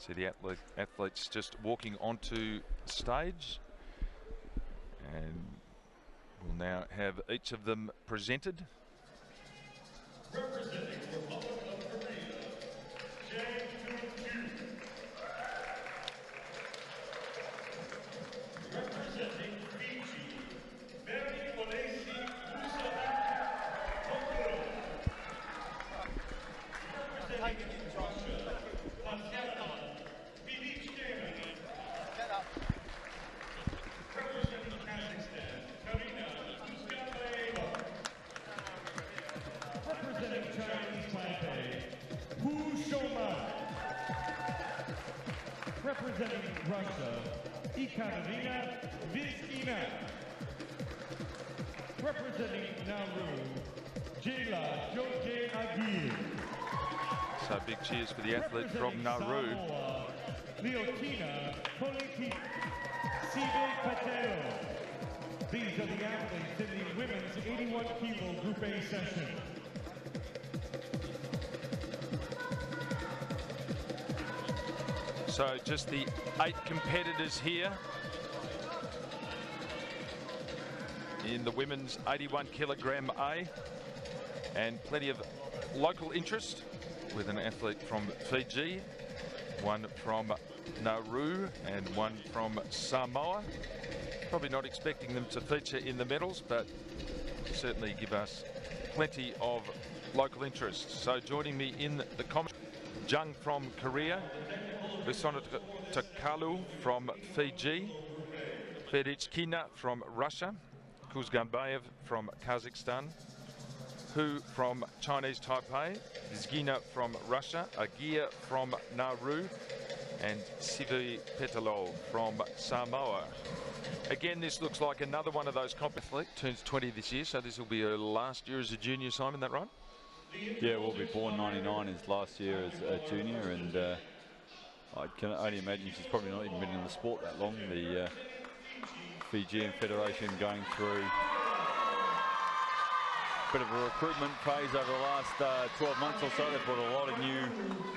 See the athletes just walking onto the stage, and we'll now have each of them presented. Representing the Republic of Korea, representing Fiji, Mary Olesi representing Russia, Fiddich Kina, representing Kazakhstan, representing Chinese Taipei, Hu Shouman. Representing Russia, Ekaterina Fiddich. Representing Nauru, Jayla Joje Agir. So big cheers for the athlete from Nauru. Leotina Politi Sive Pateo. These are the athletes in the women's 81 kilo Group A session. So just the 8 competitors here in the women's 81 kilogram A, and plenty of local interest with an athlete from Fiji, one from Nauru and one from Samoa. Probably not expecting them to feature in the medals, but certainly give us plenty of local interest. So joining me in the comment, Jung from Korea, Visona Takalu from Fiji, Fiddich Kina from Russia, Kuzganbayev from Kazakhstan, Hu from Chinese Taipei, Zgina from Russia, Agir from Nauru, and Sivi Petalo from Samoa. Again, this looks like another one of those competitions. Turns 20 this year, so this will be her last year as a junior, Simon, that right? Yeah, will be born 99, his last year as a junior, and I can only imagine she's probably not even been in the sport that long. The Fijian Federation going through a bit of a recruitment phase over the last 12 months or so. They've brought a lot of new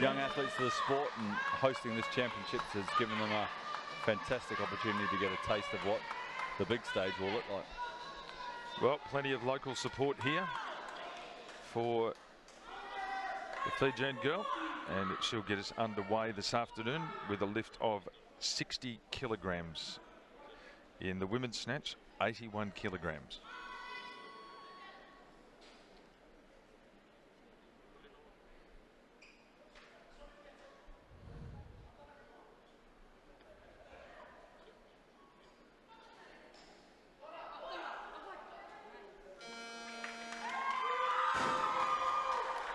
young athletes to the sport, and hosting this championships has given them a fantastic opportunity to get a taste of what the big stage will look like. Well, plenty of local support here for the Fijian girl, and she'll get us underway this afternoon with a lift of 60 kilograms. In the women's snatch, 81 kilograms.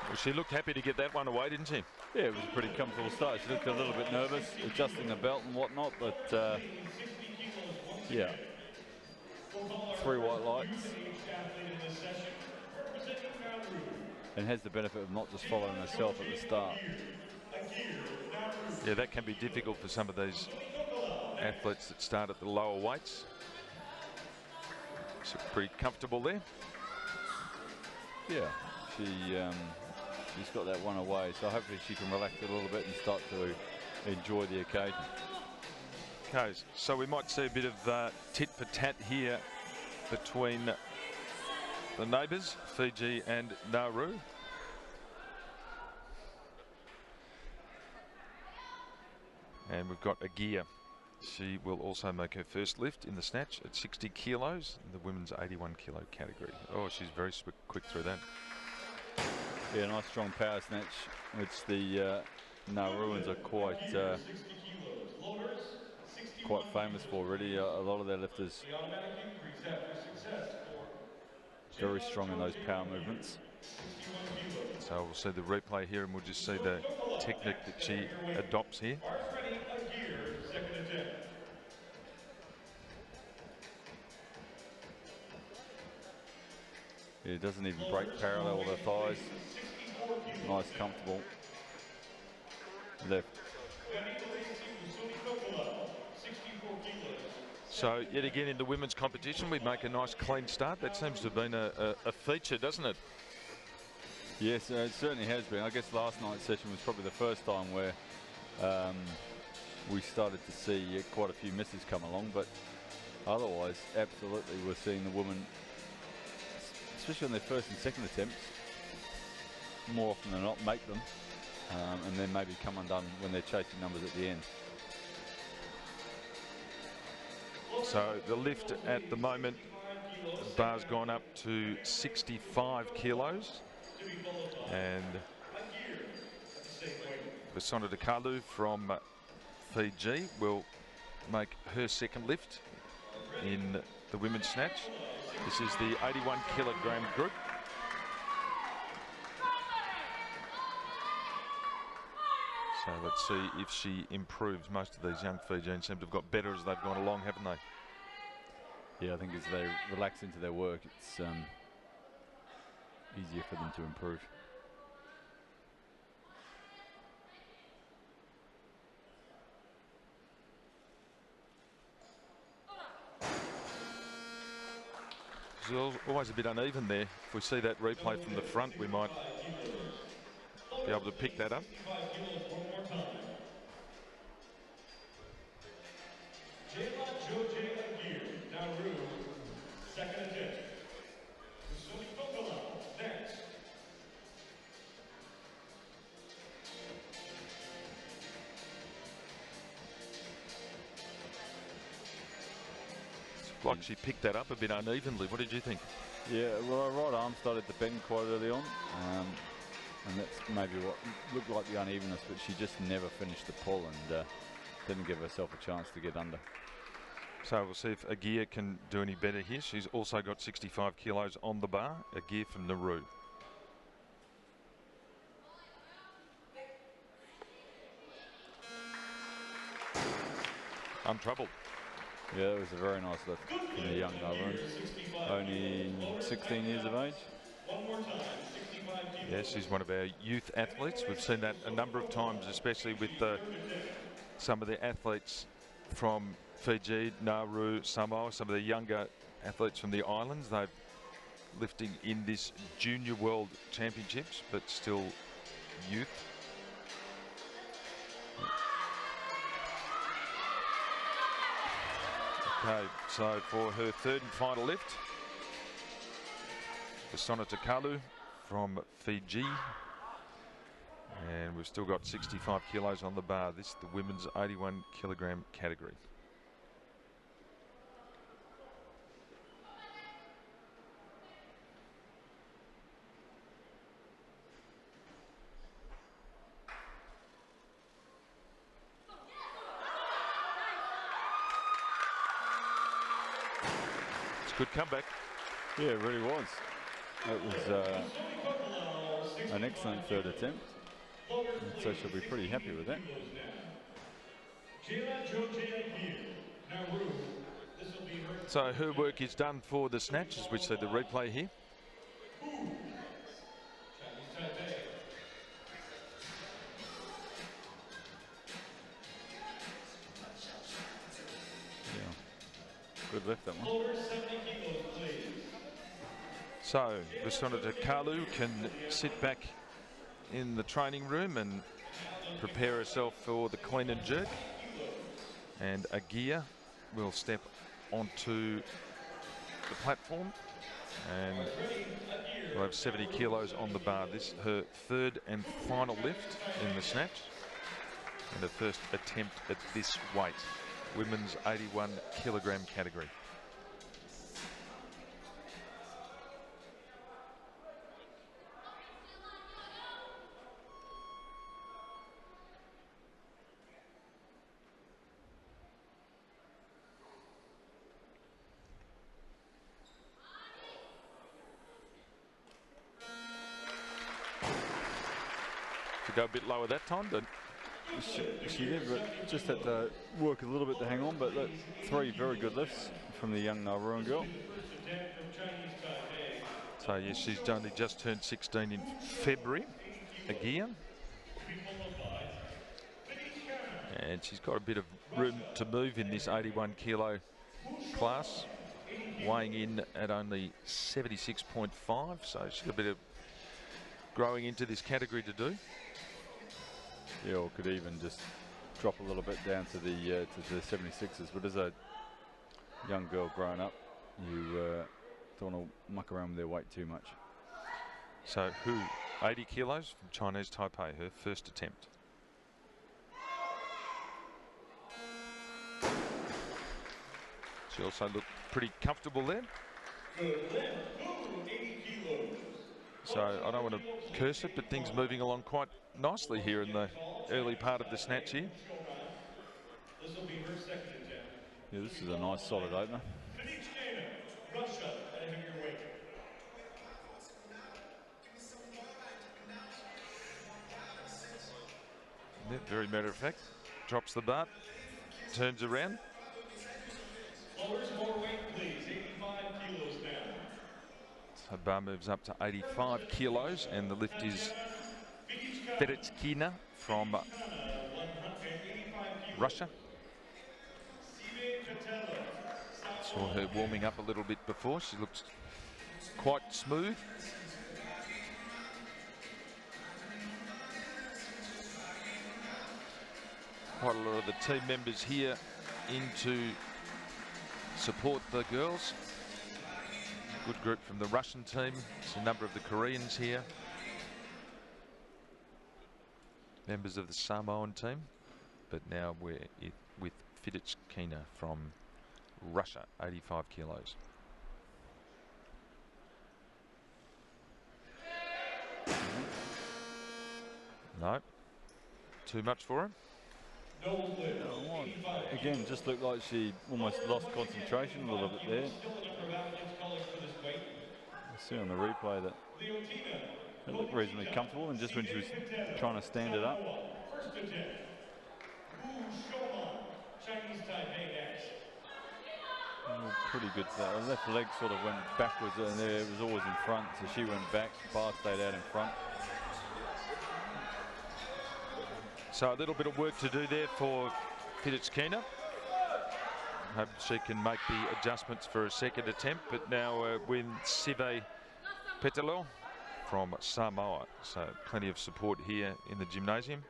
Well, she looked happy to get that one away, didn't she? Yeah, it was a pretty comfortable start. She looked a little bit nervous, adjusting the belt and whatnot, but yeah, 3 white lights, and has the benefit of not just following herself at the start. Yeah, that can be difficult for some of these athletes that start at the lower weights. So pretty comfortable there. Yeah, she's got that one away, so hopefully she can relax a little bit and start to enjoy the occasion. Okay, so we might see a bit of tit for tat here between the neighbours, Fiji and Nauru. And we've got Agir. She will also make her first lift in the snatch at 60 kilos in the women's 81 kilo category. Oh, she's very quick through that. Yeah, nice strong power snatch, which the Nauruans are quite famous for already. A lot of their lifters very strong in those power movements. So we'll see the replay here, and we'll just see the technique that she adopts here. Yeah, it doesn't even break parallel with her thighs. Nice, comfortable lift. So yet again in the women's competition, we make a nice clean start. That seems to have been a feature, doesn't it? Yes, it certainly has been. I guess last night's session was probably the first time where we started to see quite a few misses come along, but otherwise, absolutely, we're seeing the women, especially on their first and second attempts, more often than not, make them, and then maybe come undone when they're chasing numbers at the end. So the lift at the moment, the bar's gone up to 65 kilos, and Vasona Kalu from Fiji will make her second lift in the women's snatch. This is the 81 kilogram group. So let's see if she improves. Most of these young Fijians seem to have got better as they've gone along, haven't they? Yeah, I think as they relax into their work, it's easier for them to improve. It's always a bit uneven there. If we see that replay from the front, we might be able to pick that up. Like she picked that up a bit unevenly. What did you think? Yeah, well, her right arm started to bend quite early on, and that's maybe what looked like the unevenness, but she just never finished the pull and didn't give herself a chance to get under. So we'll see if Agia can do any better here. She's also got 65 kilos on the bar. Agia from Nauru. Untroubled. Yeah, it was a very nice lift from the young Nauruan. Only 16 years of age. Yeah, she's one of our youth athletes. We've seen that a number of times, especially with some of the athletes from Fiji, Nauru, Samoa, some of the younger athletes from the islands. They're lifting in this Junior World Championships, but still youth. Okay, so for her third and final lift, Vasona Kalu from Fiji. And we've still got 65 kilos on the bar. This is the women's 81 kilogram category. It's a good comeback. Yeah, it really was. It was an excellent third attempt. And so she'll be pretty happy with that. So her work is done for the snatch, as we see the replay here. Yeah. Good lift, that one. So Vasona Kalu can sit back in the training room and prepare herself for the clean and jerk. And Agia will step onto the platform and will have 70 kilos on the bar. This is her third and final lift in the snatch and her first attempt at this weight, women's 81 kilogram category. Go a bit lower that time, but she did, but just had to work a little bit to hang on. But three very good lifts from the young Nauruan girl. So yes, she's only just turned 16 in February, Agia. And she's got a bit of room to move in this 81 kilo class, weighing in at only 76.5. So she's got a bit of growing into this category to do. Yeah, or could even just drop a little bit down to the 76s. But as a young girl growing up, you don't want to muck around with their weight too much. So Hu, 80 kilos from Chinese Taipei, her first attempt. She also looked pretty comfortable there. So I don't want to curse it, but things moving along quite nicely here in the early part of the snatch here. This will be her second attempt. Yeah, this is a nice solid opener. Fiddich Kina, Russia, at a heavier weight. Yeah, very matter of fact. Drops the bar, turns around. Lowers more weight, please. 85 kilos now. So bar moves up to 85 kilos, and the lift is Fiddich Kina from Russia. Saw her warming up a little bit before. She looks quite smooth. Quite a lot of the team members here in to support the girls. Good group from the Russian team. There's a number of the Koreans here. Members of the Samoan team. But now we're with Fiddich Kina from Russia, 85 kilos. No, too much for him. Again, just looked like she almost lost concentration a little bit there. I see on the replay that it looked reasonably comfortable, and just when she was trying to stand it up. Pretty good. The left leg sort of went backwards, and there it was always in front, so she went back, bar stayed out in front. So a little bit of work to do there for Fiddich Kina. Hope she can make the adjustments for a second attempt, but now with Sive Petelo from Samoa. So plenty of support here in the gymnasium.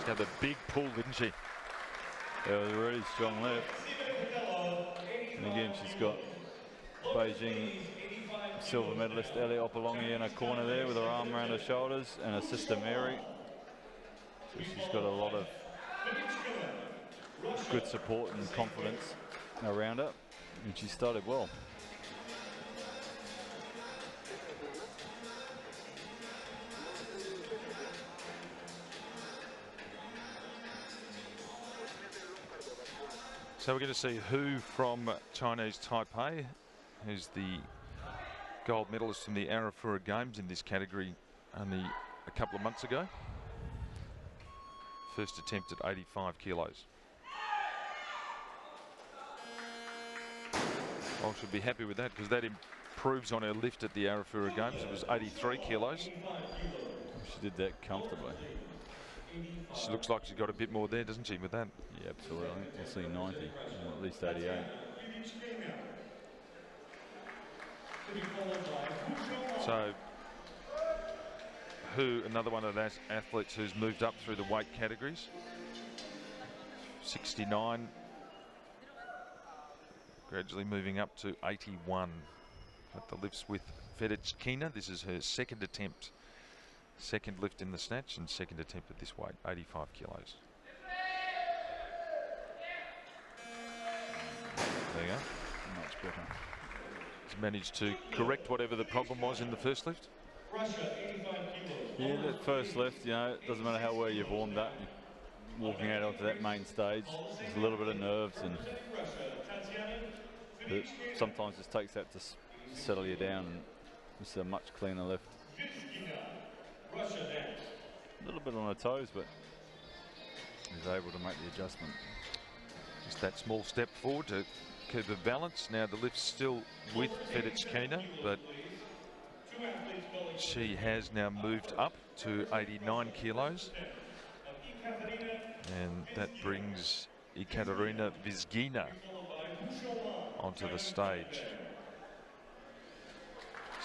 She had a big pull, didn't she? Yeah, it was a really strong left. And again, she's got Beijing silver medalist Elliot Opolongi in her corner there with her arm around her shoulders, and her sister Mary. So she's got a lot of good support and confidence around her, and she started well. So we're going to see Hu from Chinese Taipei, who's the gold medalist from the Arafura Games in this category only a couple of months ago. First attempt at 85 kilos. Well, she'll be happy with that because that improves on her lift at the Arafura Games. It was 83 kilos. She did that comfortably. She looks like she's got a bit more there, doesn't she, with that? Yeah, absolutely. We'll see 90, at least 88. So, Hu, another one of those athletes who's moved up through the weight categories. 69. Gradually moving up to 81. At the lifts with Fiddich Kina. This is her second attempt. Second lift in the snatch and second attempt at this weight, 85 kilos. There you go. Much better. He's managed to correct whatever the problem was in the first lift. Yeah, that first lift, you know, it doesn't matter how well you've warmed up. Walking out onto that main stage, there's a little bit of nerves, and sometimes it takes that to settle you down, and it's a much cleaner lift. A little bit on her toes, but he's able to make the adjustment. Just that small step forward to keep her balance. Now the lift's still with Fiddich Kina, but she has now moved up to 89 kilos. And that brings Ekaterina Vizgina onto the stage.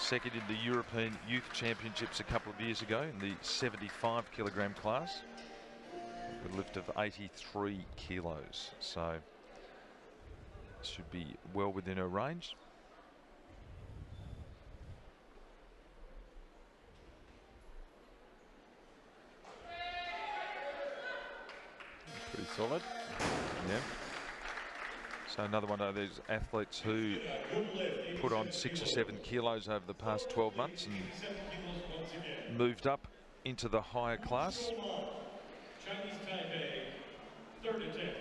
Second in the European Youth Championships a couple of years ago in the 75 kilogram class with a lift of 83 kilos. So should be well within her range. Pretty solid. Yeah. So another one of those athletes who put on 6 or 7 kilos over the past 12 months and moved up into the higher class. Chinese Taipei, third attempt.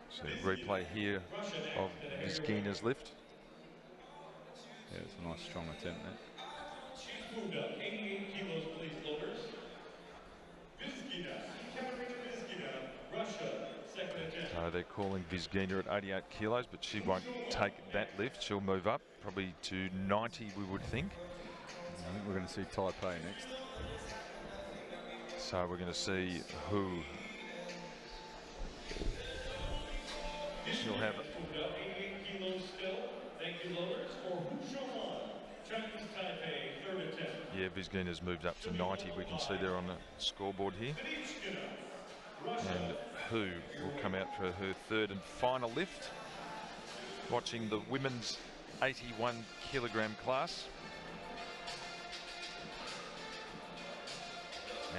So replay here of Fiddich Kina's lift. Yeah, it's a nice strong attempt there. She's moved up 88 kilos, please, loaders. Fiddich Kina, Ekaterina Fiddich Kina, Russia, second attempt. So they're calling Fiddich Kina at 88 kilos, but she won't take that lift. She'll move up probably to 90, we would think. I think we're going to see Taipei next. So we're going to see who she'll have. 88 kilos still. Thank you, loaders, for Hu Shouhan, Chinese Taipei, third attempt. Yeah, Fiddich Kina's moved up to 90. We can see there on the scoreboard here. Fiddich Kina, Russia. And who will come out for her third and final lift. Watching the women's 81 kilogram class.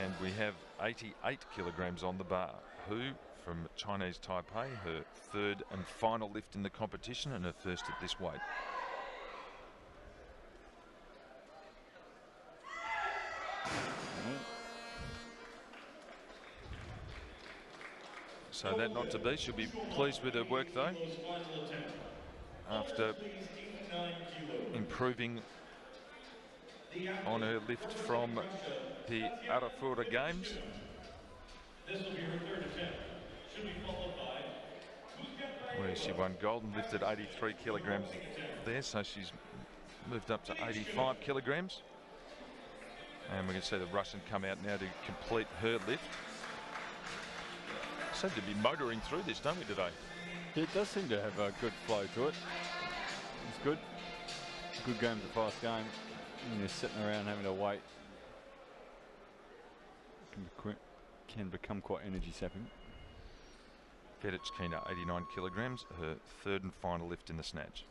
And we have 88 kilograms on the bar. Hu from Chinese Taipei, her third and final lift in the competition and her first at this weight. So that not to be. She'll be pleased with her work though. After improving on her lift from the Arafura Games. This will be her third attempt. Should be followed by where she won gold and lifted 83 kilograms there, so she's moved up to 85 kilograms. And we can see the Russian come out now to complete her lift. Seem to be motoring through this, don't we, today? It does seem to have a good flow to it. It's good. Good game's a fast game. And you're sitting around having to wait. Can become quite energy sapping. Fiddich Kina, 89 kilograms, her third and final lift in the snatch.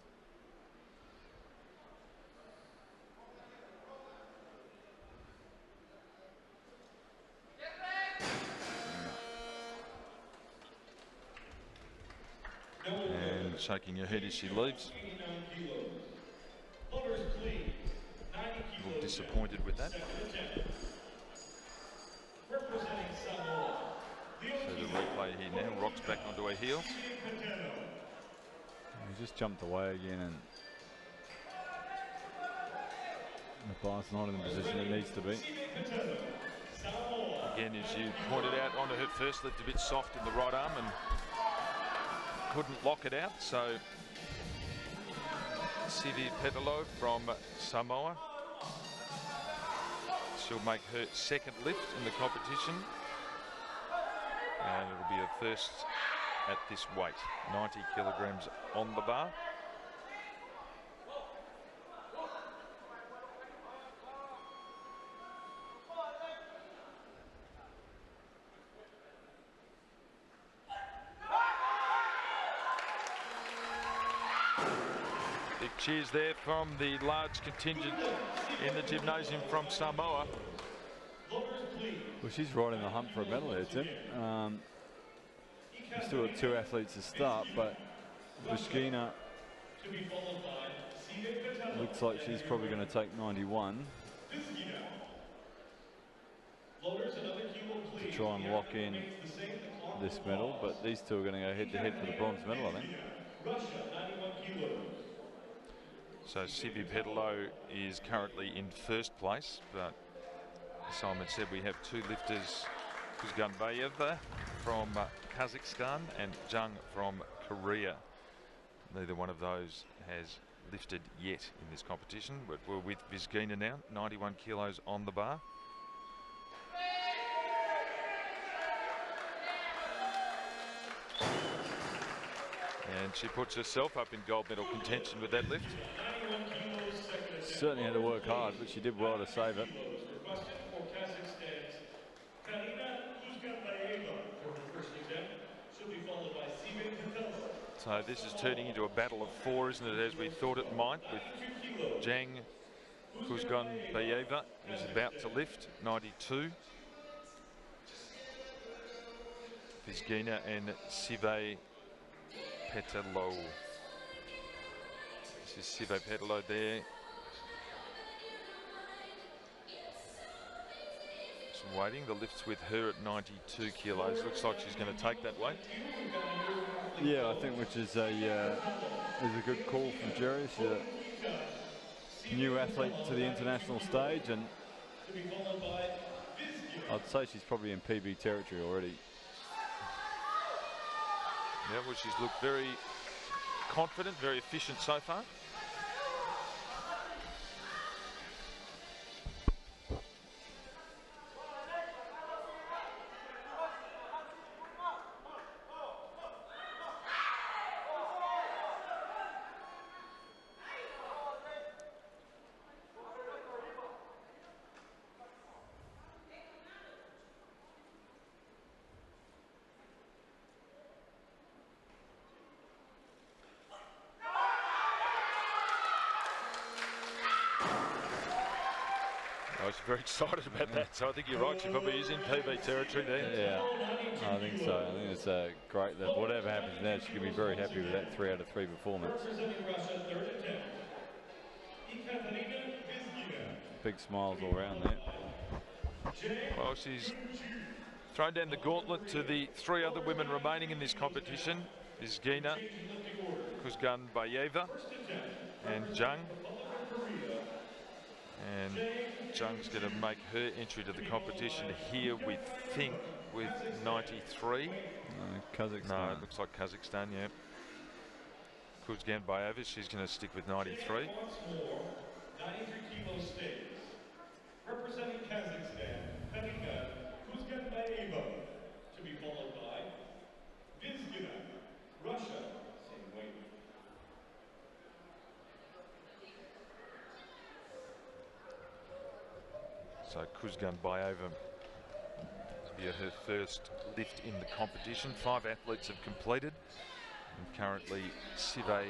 And shaking her head as she leaves. A little disappointed with that. So the replay here now, rocks back onto her heels. He just jumped away again, and the bar's not in the position it needs to be. Again, as you pointed out, onto her first lift, a bit soft in the right arm and couldn't lock it out. So Fiddich Kina from Samoa, she'll make her second lift in the competition. And it'll be her first at this weight, 90 kilograms on the bar. Big cheers there from the large contingent in the gymnasium from Samoa. Well, she's right in the hunt for a medal here, Tim. We've still got two athletes to start, but Fiddich Kina looks like she's probably going to take 91 to try and lock in this medal, but these two are going to go head to head for the bronze medal, I think. So Fiddich Kina is currently in first place, but Simon said we have two lifters, Kuzganbayev from Kazakhstan and Jung from Korea. Neither one of those has lifted yet in this competition, but we're with Fiddich Kina now, 91 kilos on the bar. And she puts herself up in gold medal contention with that lift. certainly had to work hard, but she did well to save it. So this is turning into a battle of four, isn't it, as we thought it might, with Jang Kuzgan-Bayeva, who's about to lift, 92. Fiddich Kina and Sive Petalo. This is Sive Petalo there. Just waiting. The lift's with her at 92 kilos. Looks like she's going to take that weight. Yeah, I think which is a good call from Jerry. She's a new athlete to the international stage, and I'd say she's probably in PB territory already. Yeah, well, she's looked very confident, very efficient so far. I was very excited about that, so I think you're right. She probably is in PB territory there. Yeah, I think so. I think it's great that whatever happens now, she can be very happy with that 3 out of 3 performance. Big smiles all around there. Well, she's thrown down the gauntlet to the 3 other women remaining in this competition. This is Kina, Kuzgan-Bayeva, and Jung. And Jung's going to make her entry to the competition here, we think, with 93. Kazakhstan. No, it looks like Kazakhstan, yeah. Kuzgan-Bayeva, she's going to stick with 93. 93 kilo stays. Representing Kazakhstan, Kuzgan-Bayeva, to be followed by Fiddich Kina, Russia, same weight. So Kuzgan-Bayeva to be her first lift in the competition. 5 athletes have completed. And currently Sive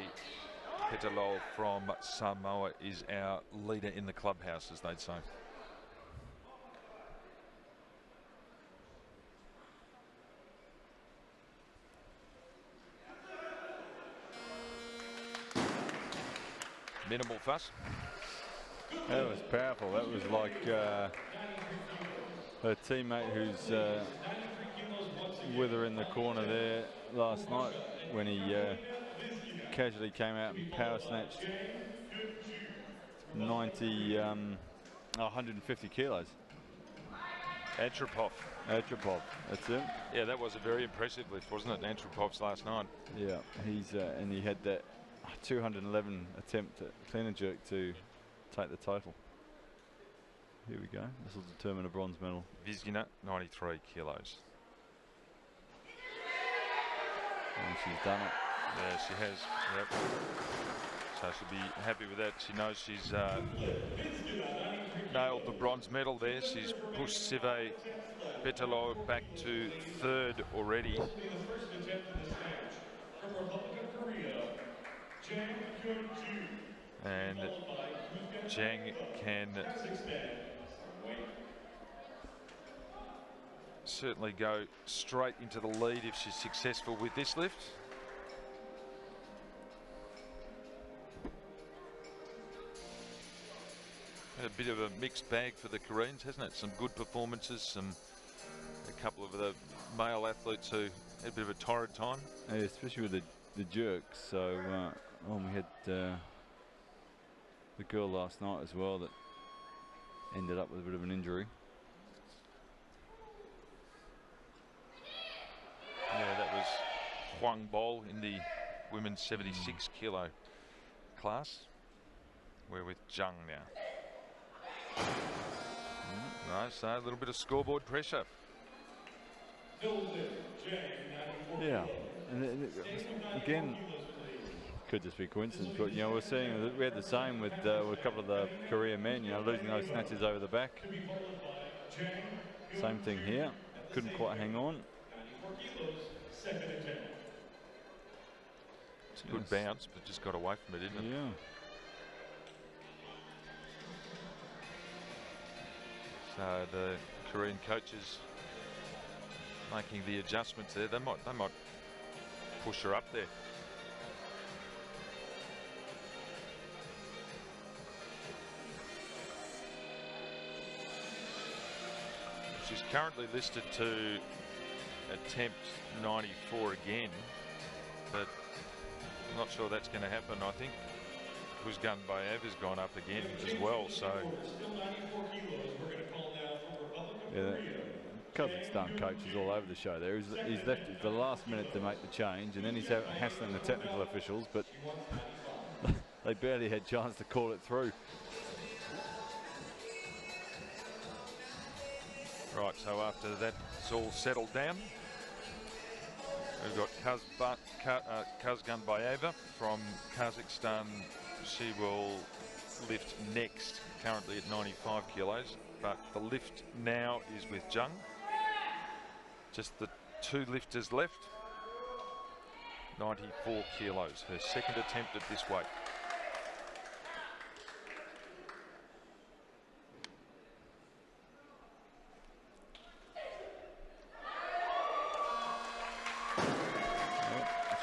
Petalo from Samoa is our leader in the clubhouse, as they'd say. Minimal fuss. That was powerful. That was like her teammate who's with her in the corner there last night when he casually came out and power snatched 150 kilos. Antropov. Antropov, that's him. Yeah, that was a very impressive lift, wasn't it? Antropov's last night. Yeah, he's and he had that 211 attempt at clean and jerk to take the total. Here we go. This will determine a bronze medal. Fiddich Kina, 93 kilos. And she's done it. Yeah, she has. Yep. So she'll be happy with that. She knows she's nailed the bronze medal there. She's pushed Sive Petalo back to 3rd already. And Jang can certainly go straight into the lead if she's successful with this lift. A bit of a mixed bag for the Koreans, hasn't it? Some good performances, a couple of the male athletes who had a bit of a torrid time. Yeah, especially with the jerks. So we had the girl last night as well that ended up with a bit of an injury. Yeah, that was Huang Bol in the women's 76 kilo class. We're with Jung now. Nice, so a little bit of scoreboard pressure. Yeah, and again, Could just be coincidence, but you know, we're seeing that we had the same with a couple of the Korean men, you know, losing those snatches over the back. Same thing here, couldn't quite hang on. 94 kilos, second attempt. It's a good bounce, but just got away from it, didn't it? Yeah. So the Korean coaches making the adjustments there. They might push her up there. She's currently listed to attempt 94 again, but I'm not sure that's going to happen. I think Kuzgunbayeva's gone up again as well, so. Yeah, Kazakhstan coach is all over the show there. He's left at the last minute to make the change, and then he's hassling the technical officials, but they barely had chance to call it through. Right, so after that's all settled down, we've got Kuzgunbayeva from Kazakhstan. She will lift next, currently at 95 kilos, but the lift now is with Zhang. Just the two lifters left. 94 kilos, her second attempt at this weight.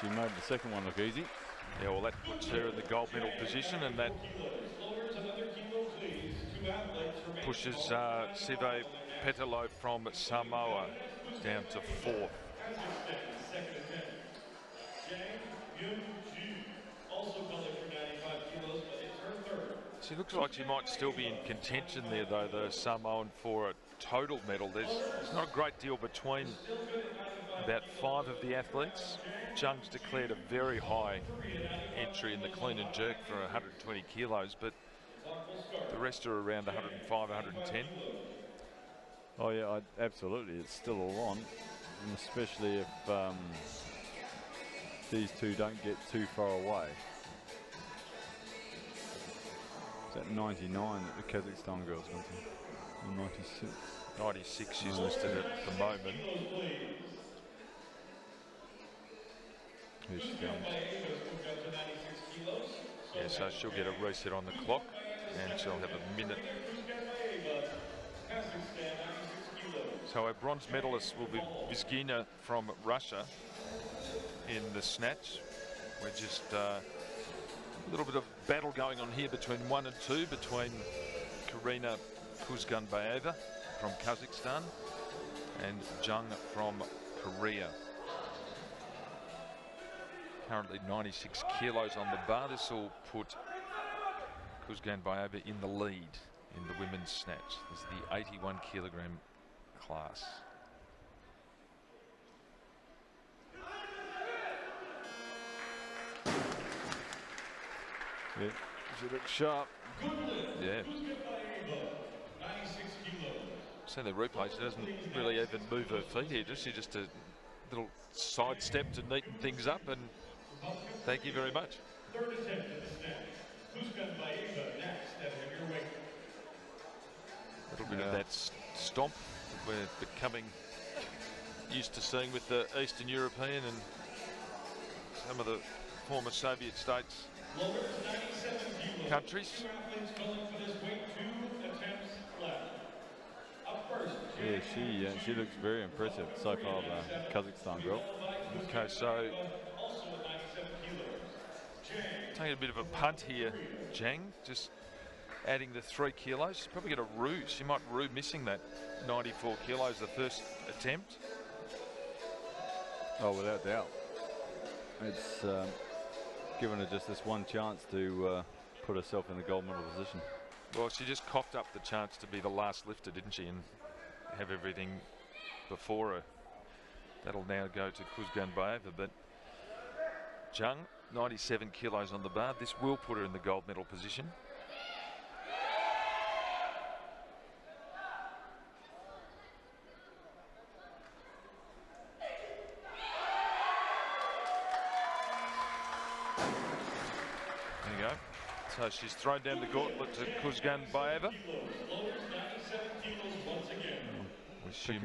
She made the second one look easy. Yeah, well, that puts her in the gold medal position, and that pushes Sive Petelo from Samoa down to fourth. She looks like she might still be in contention there, though, the Samoan, for a total medal. There's not a great deal between about 5 of the athletes. Zhang's declared a very high entry in the clean and jerk for 120 kilos, but the rest are around 105, 110. Oh yeah, absolutely. It's still all on, and especially if these two don't get too far away. Is that 99 that the Kazakhstan girls went to? Or 96? 96 she's listed at the moment. Here she comes. Yeah, so she'll get a reset on the clock, and she'll have a minute. So our bronze medalist will be Fiddich from Russia in the snatch. We're just a little bit of battle going on here between 1 and 2, between Karina Kuzgunbayeva from Kazakhstan and Zhang from Korea. Currently 96 kilos on the bar. This will put Kuzgunbayeva in the lead in the women's snatch. This is the 81 kilogram class. Yeah, she looks sharp. Yeah. So the replay, she doesn't really even move her feet here. She just a little side step to neaten things up, and thank you very much. Third attempt at the snatch. Kuzgunbayeva next at heavier weight. A little bit of that stomp that we're becoming used to seeing with the Eastern European and some of the former Soviet states countries. Yeah, she looks very impressive so far, the Kazakhstan girl. Okay, so taking a bit of a punt here, Zhang, just adding the 3 kilos. She's probably going to rue. She might rue missing that 94 kilos the first attempt. Oh, without doubt. It's given her just this one chance to put herself in the gold medal position. Well, she just coughed up the chance to be the last lifter, didn't she, and have everything before her. That'll now go to Kuzgunbayeva, but Zhang, 97 kilos on the bar. This will put her in the gold medal position. There you go. So she's thrown down the gauntlet to Kuzganbayeva.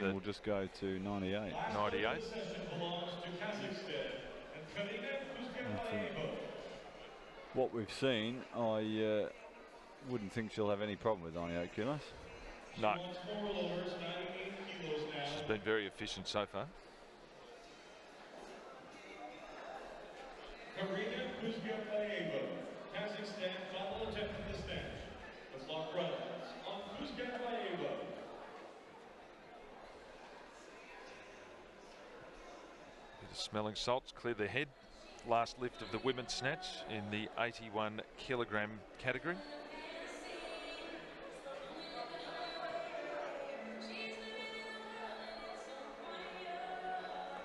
We'll just go to 98. 98. What we've seen, I wouldn't think she'll have any problem with 98 kilos. No. She's been very efficient so far. Kazakhstan, final attempt at the snatch. Let's lock runs on Kuzganbayeva. Bit of smelling salts, clear the head. Last lift of the women's snatch in the 81 kilogram category.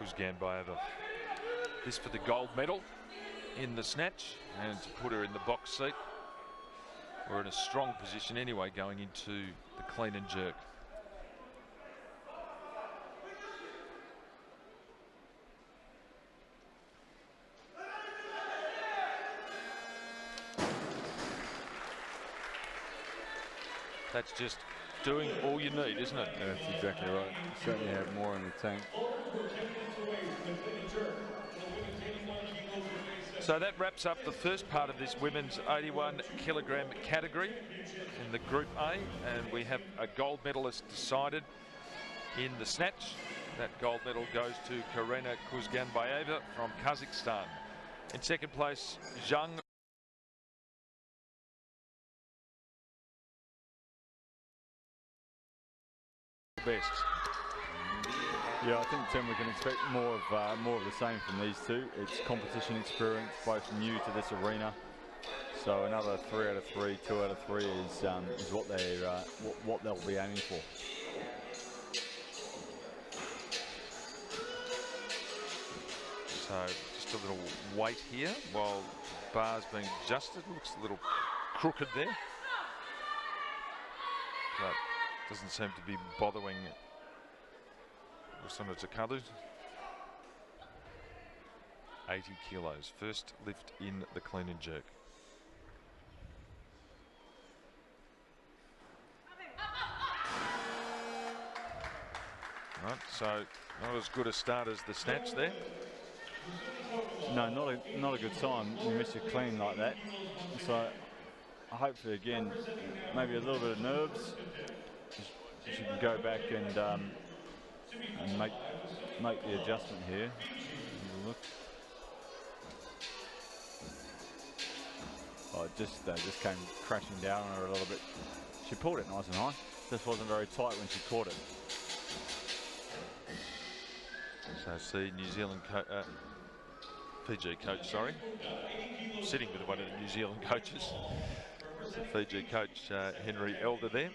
Kuzganbayeva. This for the gold medal in the snatch and to put her in the box seat. We're in a strong position anyway going into the clean and jerk. That's just doing all you need, isn't it? That's exactly right. You certainly have more in the tank. So that wraps up the first part of this women's 81 kilogram category in the Group A, and we have a gold medalist decided in the snatch. That gold medal goes to Karina Kuzganbayeva from Kazakhstan. In second place, Zhang best. Yeah, I think Tim, we can expect more of the same from these two. It's competition experience, both new to this arena. So another 3 out of 3, 2 out of 3 is what they what they'll be aiming for. So just a little weight here while bar's being adjusted. Looks a little crooked there, but doesn't seem to be bothering Rusana Takalu. 80 kilos, first lift in the clean and jerk. Right, so not as good a start as the snatch there. No, not a good sign. You miss your clean like that. So hopefully again, maybe a little bit of nerves. She can go back and make the adjustment here. Look. Oh, it just came crashing down on her a little bit. She pulled it nice and high. Just wasn't very tight when she caught it. So see New Zealand Fiji coach, sorry, sitting with one of the New Zealand coaches. The Fiji coach Henry Elder there.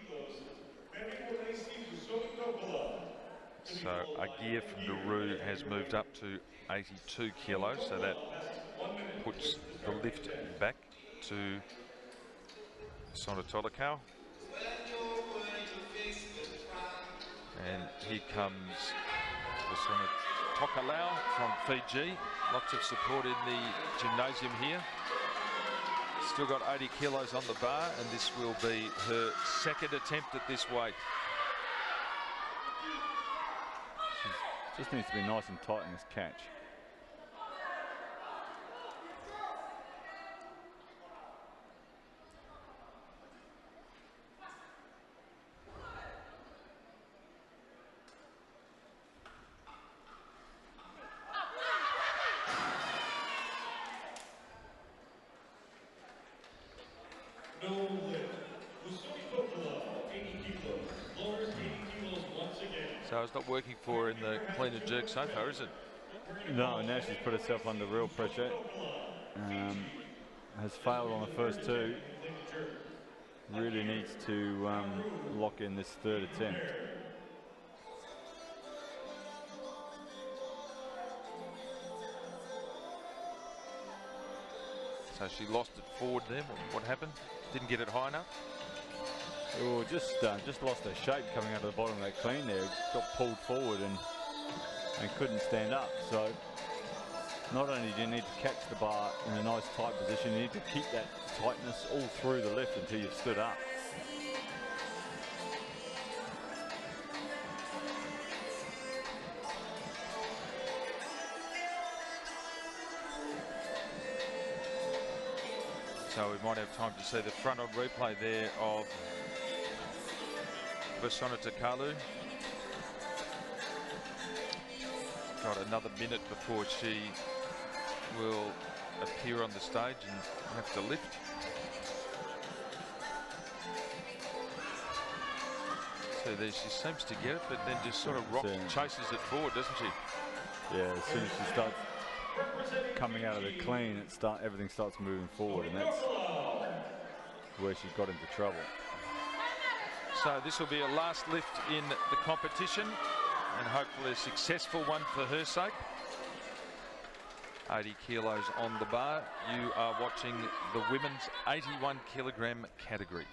So Aguirre from Nauru has moved up to 82 kilos, so that puts the lift back to Sonatolakau. And here comes Tokalau from Fiji. Lots of support in the gymnasium here. Still got 80 kilos on the bar, and this will be her second attempt at this weight. Just needs to be nice and tight in this catch. So it's not working for her in the clean and jerk so far, is it? No, now she's put herself under real pressure. Has failed on the first two. Really needs to lock in this third attempt. So she lost it forward there. What happened? Didn't get it high enough? Oh, just lost her shape coming out of the bottom of that clean there. Got pulled forward and couldn't stand up. So not only do you need to catch the bar in a nice tight position, you need to keep that tightness all through the lift until you've stood up. So we might have time to see the front on replay there of Vasona Takalu. Got another minute before she will appear on the stage and have to lift. So there she seems to get it, but then just sort of chases it forward, doesn't she? Yeah, as soon as she starts coming out of the clean, everything starts moving forward, and that's where she got into trouble. So this will be a last lift in the competition, and hopefully a successful one for her sake. 80 kilos on the bar. You are watching the women's 81 kilogram category.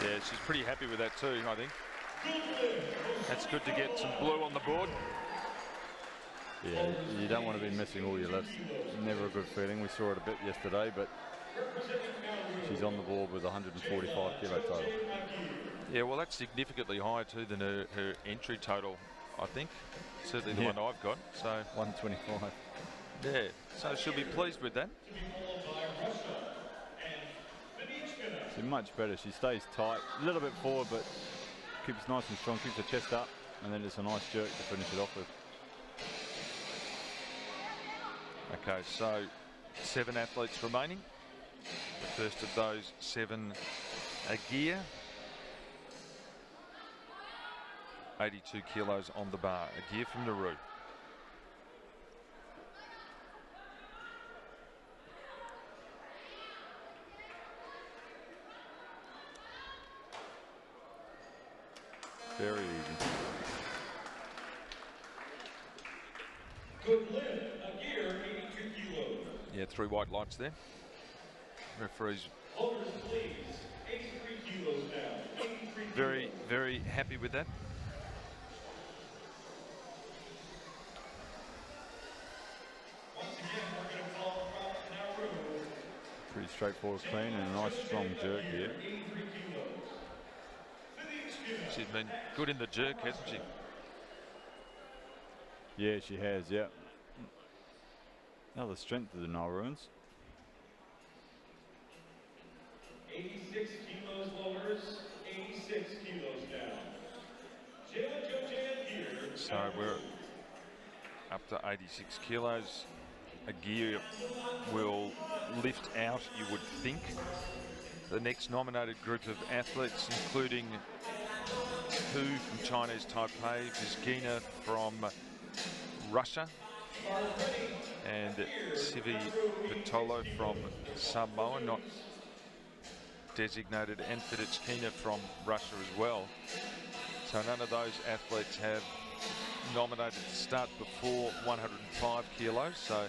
Yeah, she's pretty happy with that too, I think. That's good to get some blue on the board. Yeah, you don't want to be missing all your lifts. Never a good feeling. We saw it a bit yesterday, but she's on the board with 145 kilo total. Yeah, well, that's significantly higher too than her entry total, I think. Certainly the one I've got. So 125. Yeah, so she'll be pleased with that. She's much better. She stays tight, a little bit forward, but keeps nice and strong, keeps her chest up, and then just a nice jerk to finish it off with. Okay, so 7 athletes remaining. The first of those 7 are gear. 82 kilos on the bar. A gear from Nauru. Very easy. Good lift, a gear, 82 kilos. Yeah, 3 white lights there. Referees Holders, please. 83 kilos now. 83 very, very happy with that. Once again, we're going to call from Nauru. Pretty straightforward clean and a nice strong jerk here. 83 kilos. Fiddich Kina. She's been good in the jerk, hasn't she? Yeah, she has, yeah. Another strength of the Nauruans. 86 kilos lowers, 86 kilos down. Jalen Jojan here. So we're up to 86 kilos. A gear will lift out, you would think, the next nominated group of athletes, including Hu from Chinese Taipei, Fiddich Kina from Russia, and Sivi Patolo from Samoa, not designated, and Fiddich Kina from Russia as well. So none of those athletes have nominated to start before 105 kilos. So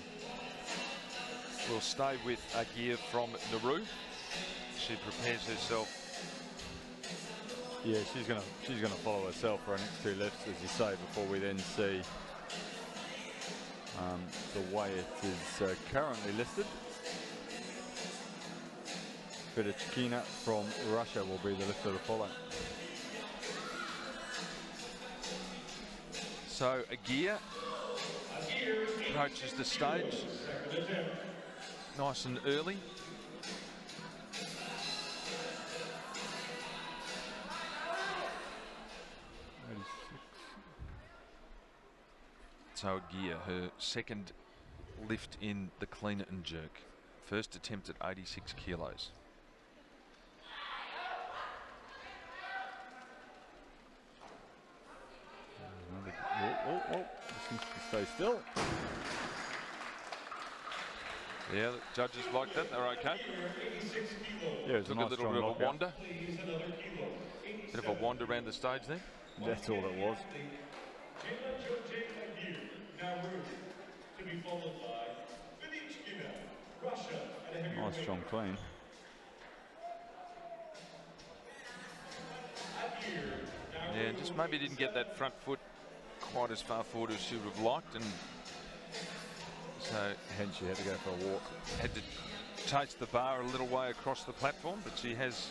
we'll stay with a gear from Nauru. She prepares herself. Yeah, she's gonna follow herself for her next 2 lifts, as you say, before we then see the way it is currently listed. Fiddich Kina from Russia will be the lifter to follow. So a gear approaches the stage nice and early. So a gear, her second lift in the clean and jerk. First attempt at 86 kilos. Stay still. Yeah, the judges like that. They're okay. Yeah, it's Took a a nice little strong bit of a knockout. wander. Bit of a wander around the stage there. That's all it was. To be followed by Fiddich Kina, Russia at a heavyweight. Nice strong clean. Yeah, just maybe didn't get that front foot quite as far forward as she would have liked, and so Hence she had to go for a walk. had to chase the bar a little way across the platform, but she has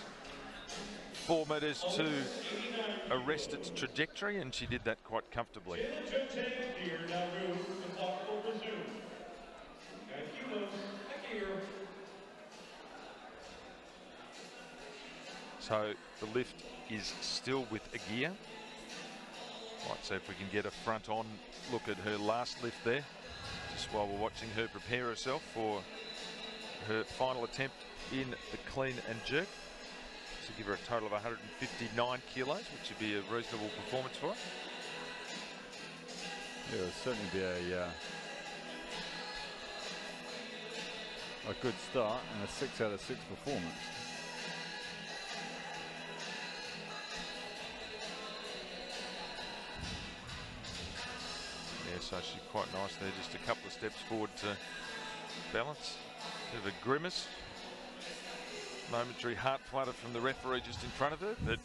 4 metres to arrest its trajectory, and she did that quite comfortably. So the lift is still with a gear. Might see if we can get a front on look at her last lift there, just while we're watching her prepare herself for her final attempt in the clean and jerk. To give her a total of 159 kilos, which would be a reasonable performance for her. Yeah, it'll certainly be a good start and a 6 out of 6 performance. Yeah, so she's quite nice there, just a couple of steps forward to balance. Bit of a grimace. Momentary heart flutter from the referee just in front of her, but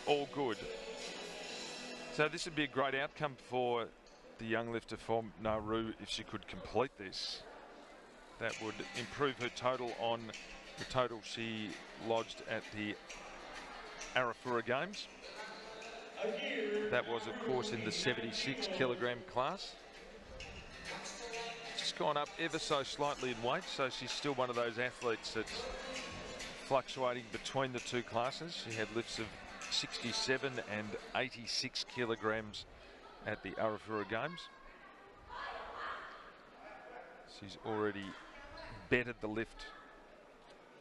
all good. So this would be a great outcome for the young lifter from Nauru if she could complete this. That would improve her total on the total she lodged at the Arafura Games. That was, of course, in the 76 kilogram class. She's gone up ever so slightly in weight, so she's still one of those athletes that's fluctuating between the two classes. She had lifts of 67 and 86 kilograms at the Arafura Games. She's already bettered the lift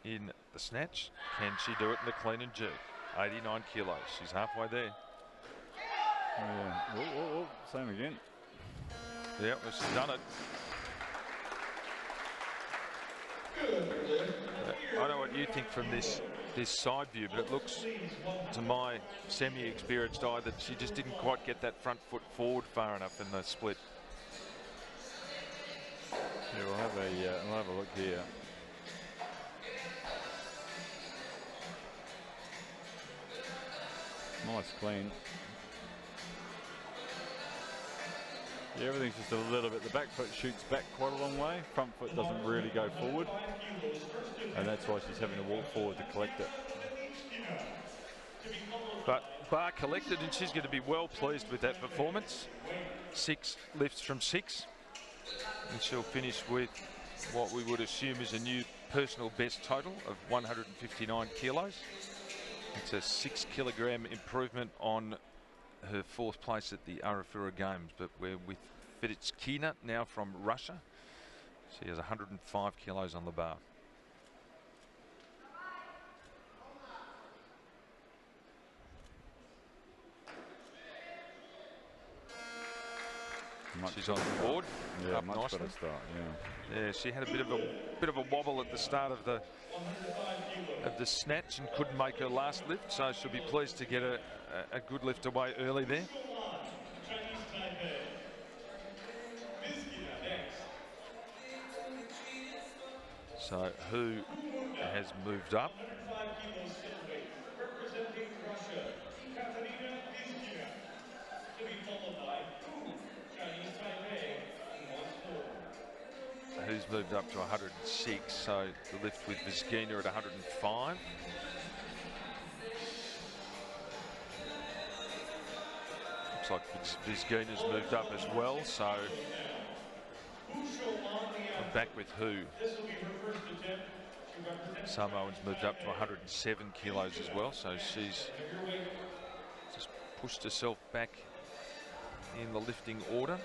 in the snatch. Can she do it in the clean and jerk? 89 kilos. She's halfway there. Yeah. Oh, same again. Yeah, well, she's done it. I don't know what you think from this side view, but it looks to my semi-experienced eye that she just didn't quite get that front foot forward far enough in the split. Yeah, we'll have a look here. Nice clean. Yeah, everything's just a little bit. The back foot shoots back quite a long way. Front foot doesn't really go forward. And that's why she's having to walk forward to collect it. But bar collected, and she's going to be well pleased with that performance. 6 lifts from 6. And she'll finish with what we would assume is a new personal best total of 159 kilos. It's a 6 kilogram improvement on her 4th place at the Arafura Games, but we're with Fiddich Kina now from Russia. She has 105 kilos on the bar. She's on the board. Yeah, up much nicely. better start. Yeah. Yeah, she had a bit of a wobble at the start of the snatch and couldn't make her last lift, so she'll be pleased to get a good lift away early there. So who has moved up? Who's moved up to 106, so the lift with Vizgina at 105. Looks like Vizgina's moved up as well, so I'm back with who? Samoan's moved up to 107 kilos as well, so she's just pushed herself back in the lifting order.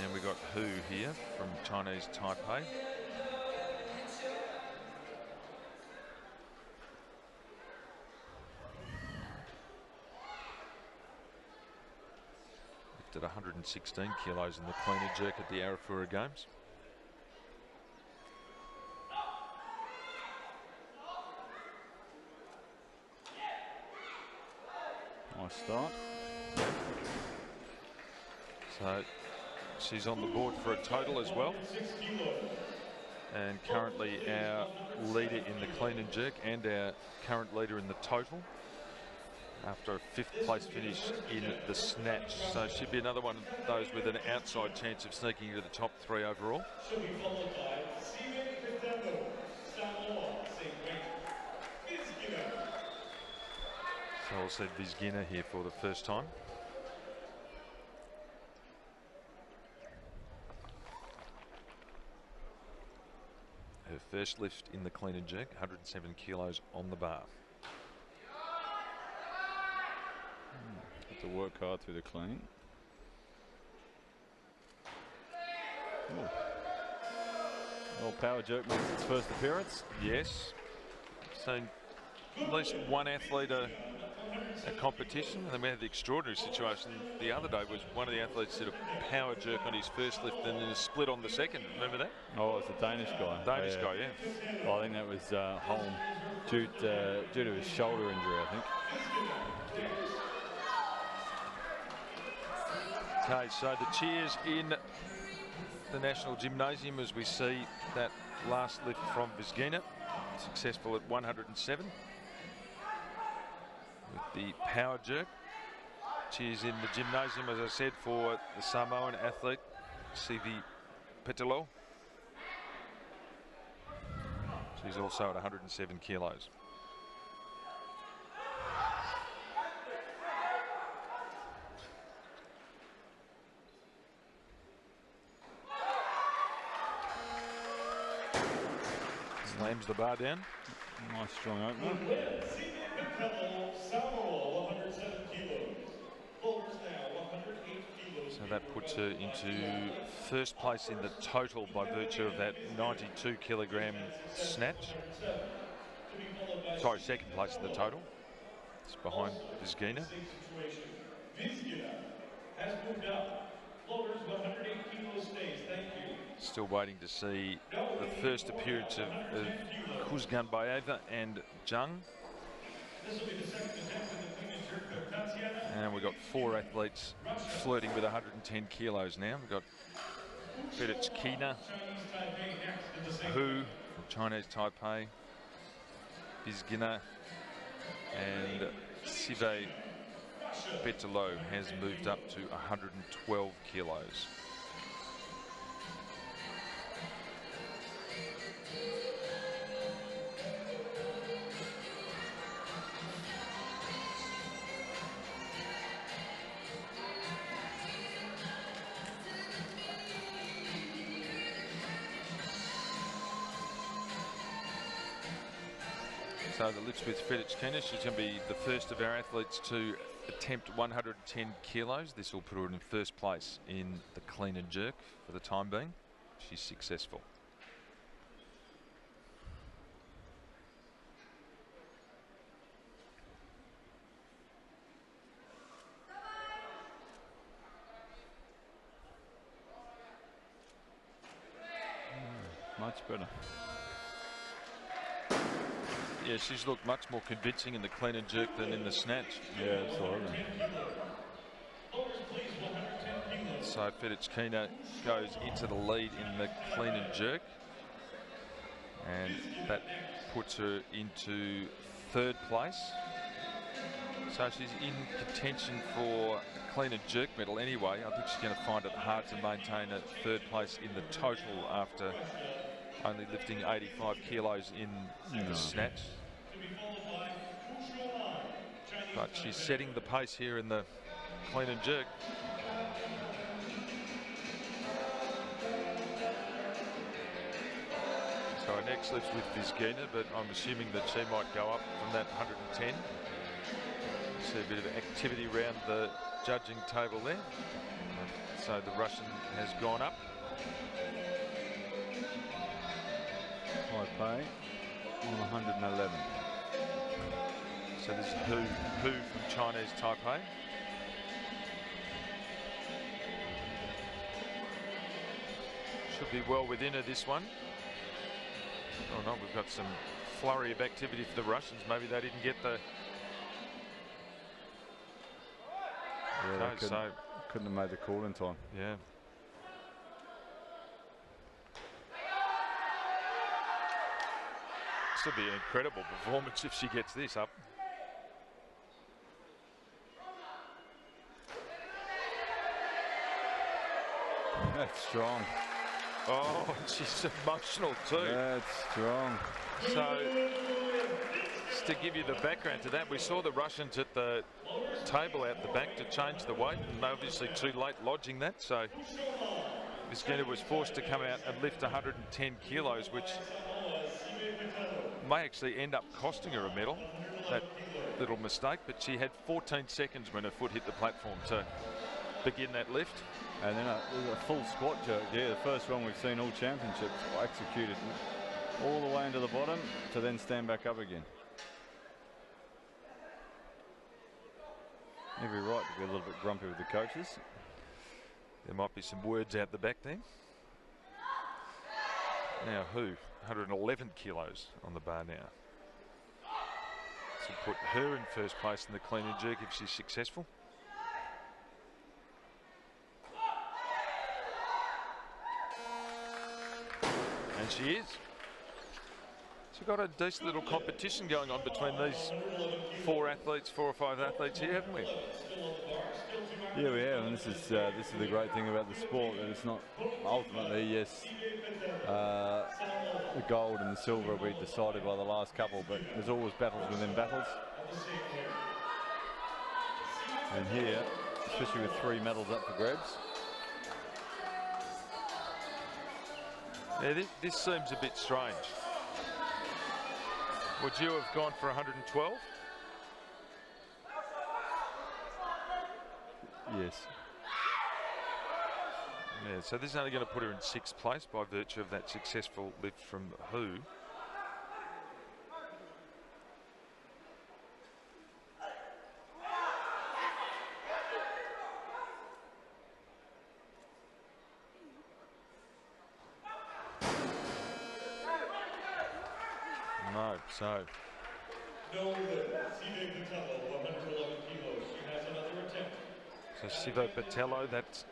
And we got Hu here from Chinese Taipei. 116 kilos in the clean and jerk at the Arafura Games. Nice start. So she's on the board for a total as well. And currently our leader in the clean and jerk and our current leader in the total after a 5th place finish in the snatch. So she'd be another one of those with an outside chance of sneaking into the top 3 overall. She'll be followed by Fiddich Kina, same weight. Fiddich Kina. So I'll see Fiddich Kina here for the first time. Her first lift in the clean and jerk, 107 kilos on the bar. Have to work hard through the clean. Ooh. Well, power jerk makes its first appearance. Yes. Seen at least one athlete a competition, and then we had the extraordinary situation the other day was one of the athletes did a power jerk on his first lift and then a split on the second. Remember that? Oh, it's a Danish guy. Danish guy, yeah. Well, I think that was Holm due to his shoulder injury, I think. Okay, so the cheers in the National Gymnasium as we see that last lift from Fiddich Kina, successful at 107 with the power jerk. Cheers in the gymnasium, as I said, for the Samoan athlete Sivi Petelo. She's also at 107 kilos. Slams the bar down. Nice strong opener. So that puts her into first place in the total by virtue of that 92 kilogram snatch. Sorry, second place in the total. It's behind Fiddich Kina. Still waiting to see the first appearance of Kuzganbayeva and Jung. And we've got 4 athletes flirting with 110 kilos now. We've got Fiddich Kina, Hu from Chinese Taipei, Fiddich Kina, and Sive Petelo has moved up to 112 kilos. So the lifts with Fiddich Kina, she's going to be the first of our athletes to attempt 110 kilos. This will put her in first place in the clean and jerk for the time being. She's successful. Much better. Yeah, she's looked much more convincing in the clean and jerk than in the snatch. Yeah, absolutely. So Fiddich Kina goes into the lead in the clean and jerk. And that puts her into third place. So she's in contention for a clean and jerk medal anyway. I think she's going to find it hard to maintain a third place in the total after only lifting 85 kilos in the snatch. But she's setting the pace here in the clean and jerk. So our next lift's with Fiddich Kina, but I'm assuming that she might go up from that 110. See a bit of activity around the judging table there. So the Russian has gone up. Taipei on 111. So this is Hu from Chinese Taipei. Should be well within her, this one. Oh no, we've got some flurry of activity for the Russians. Maybe they didn't get the... Yeah, Okay, so couldn't have made the call in time. yeah. This will be an incredible performance if she gets this up. That's strong. Oh, she's emotional too. That's strong. So, just to give you the background to that, we saw the Russians at the table out the back to change the weight, and obviously too late lodging that. So, Vizgina was forced to come out and lift 110 kilos, which may actually end up costing her a medal, that little mistake. But she had 14 seconds when her foot hit the platform to begin that lift. And then a full squat jerk. Yeah, the first one we've seen all championships executed all the way into the bottom to then stand back up again. You'd be right to be a little bit grumpy with the coaches. There might be some words out the back there. Now who? 111 kilos on the bar now. So put her in first place in the clean and jerk if she's successful. And she is. So we've got a decent little competition going on between these four or five athletes here, haven't we? Yeah, we have, and this is the great thing about the sport, that it's not ultimately, yes, the gold and the silver will be decided by the last couple, but there's always battles within battles. And here, especially with 3 medals up for grabs. Yeah, this seems a bit strange. Would you have gone for 112? Yes. Yeah, so this is only going to put her in 6th place by virtue of that successful lift from Hu. No, so. So Sivo Patello, that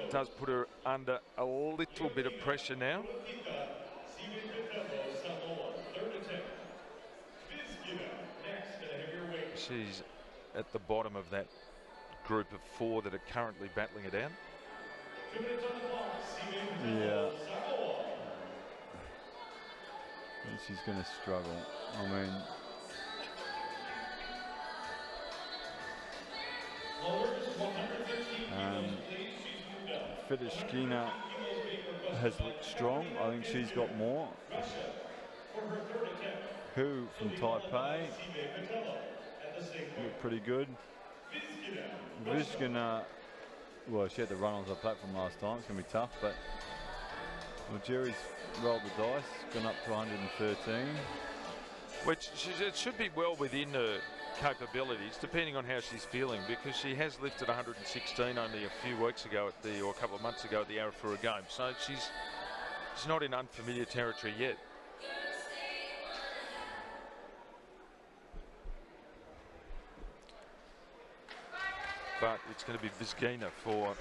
does put her under a little bit of pressure now. She's at the bottom of that group of 4 that are currently battling it out. Yeah. And she's going to struggle. I mean, Fiddich Kina has looked strong. I think she's got more. Hu from Taipei looked pretty good. Vizgina, well, she had to run onto the platform last time. It's going to be tough, but well, Jerry's rolled the dice, gone up to 113. Which it should be well within her capabilities, depending on how she's feeling, because she has lifted 116 only a few weeks ago or a couple of months ago at the Arafura Games, so she's not in unfamiliar territory yet. But it's going to be Vizgina for.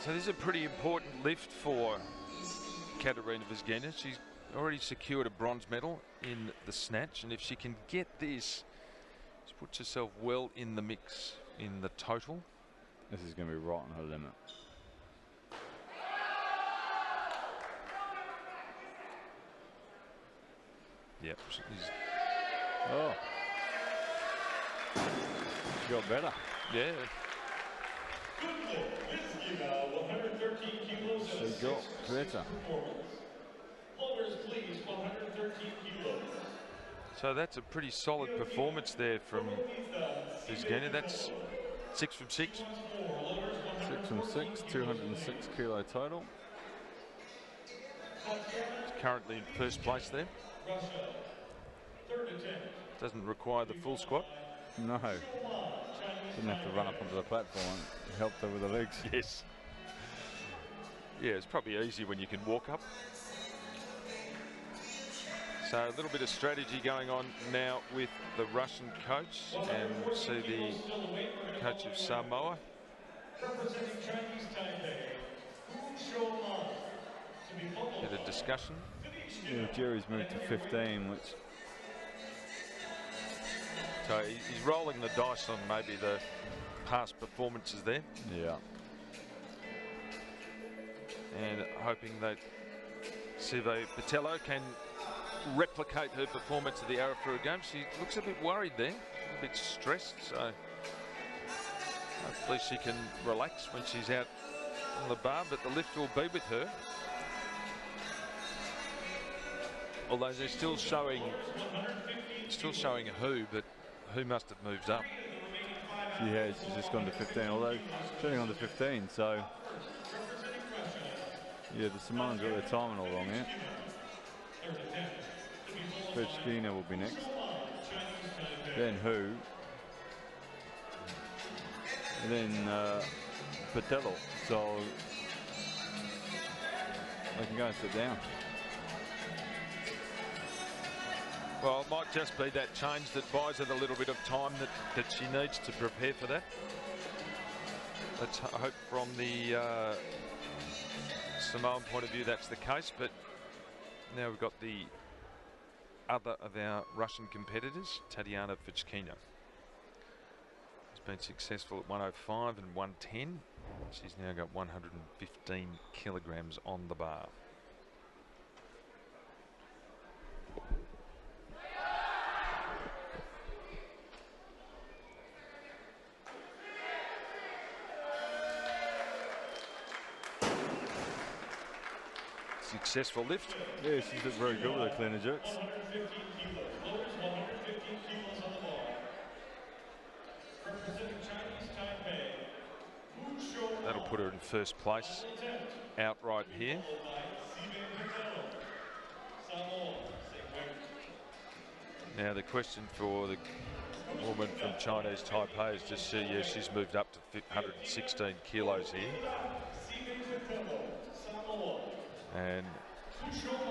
So this is a pretty important lift for Katerina Vizgina. She's already secured a bronze medal in the snatch, and if she can get this, she puts herself well in the mix in the total. This is going to be right on her limit. Yep. Oh. She got better. Yeah. She got better. So that's a pretty solid performance there from Vizgina. That's 6 from 6. 6 from 6, 206 kilo total. She's currently in first place there. Doesn't require the full squat. No. Didn't have to run up onto the platform and help her with the legs. Yes. Yeah, it's probably easy when you can walk up. So a little bit of strategy going on now with the Russian coach, and we'll see the coach of Samoa. Bit of discussion. Yeah, Jerry's moved to 15, which... So he's rolling the dice on maybe the past performances there. Yeah. And hoping that Sive Patello can replicate her performance at the Arafura Games. She looks a bit worried there, a bit stressed, so hopefully she can relax when she's out on the bar, but the lift will be with her. Although they're still showing who, but who must have moved up. She has, she's just gone to 15, although she's turning on to 15, so yeah, the Samoans got their timing all wrong here. Fiddich Kina will be next. Then who? And then Patello. So they can go and sit down. Well, it might just be that change that buys her a little bit of time that she needs to prepare for that. Let's hope from the Samoan point of view that's the case, but now we've got the other of our Russian competitors, Tatiana Fiddich Kina. Has been successful at 105 and 110. She's now got 115 kilograms on the bar. Successful lift. Yeah, she's looked very good with her clean and jerks. That'll put her in first place outright here. Now the question for the woman from Chinese Taipei is just see, yeah, she's moved up to 116 kilos here. And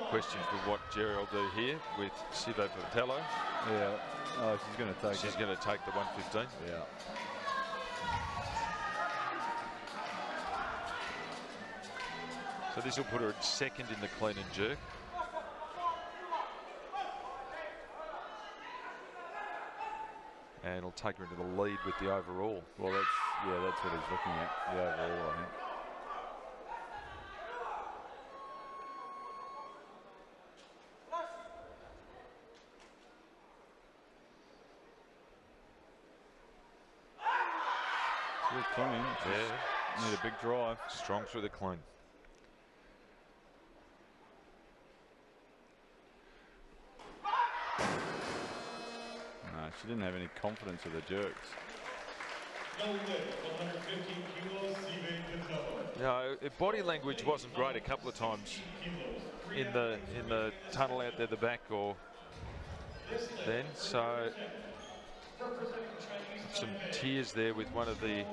question for what Jerry will do here with Sive Patello. Yeah. Oh, she's going to take She's going to take the 115. Yeah. So this will put her in second in the clean and jerk. And it'll take her into the lead with the overall. Well, that's what he's looking at, the overall, I think. Clean. Yeah. Need a big drive. Strong through the clean. No, she didn't have any confidence with the jerks. No, her body language wasn't great a couple of times in the tunnel out there the back or then, so some tears there with one of the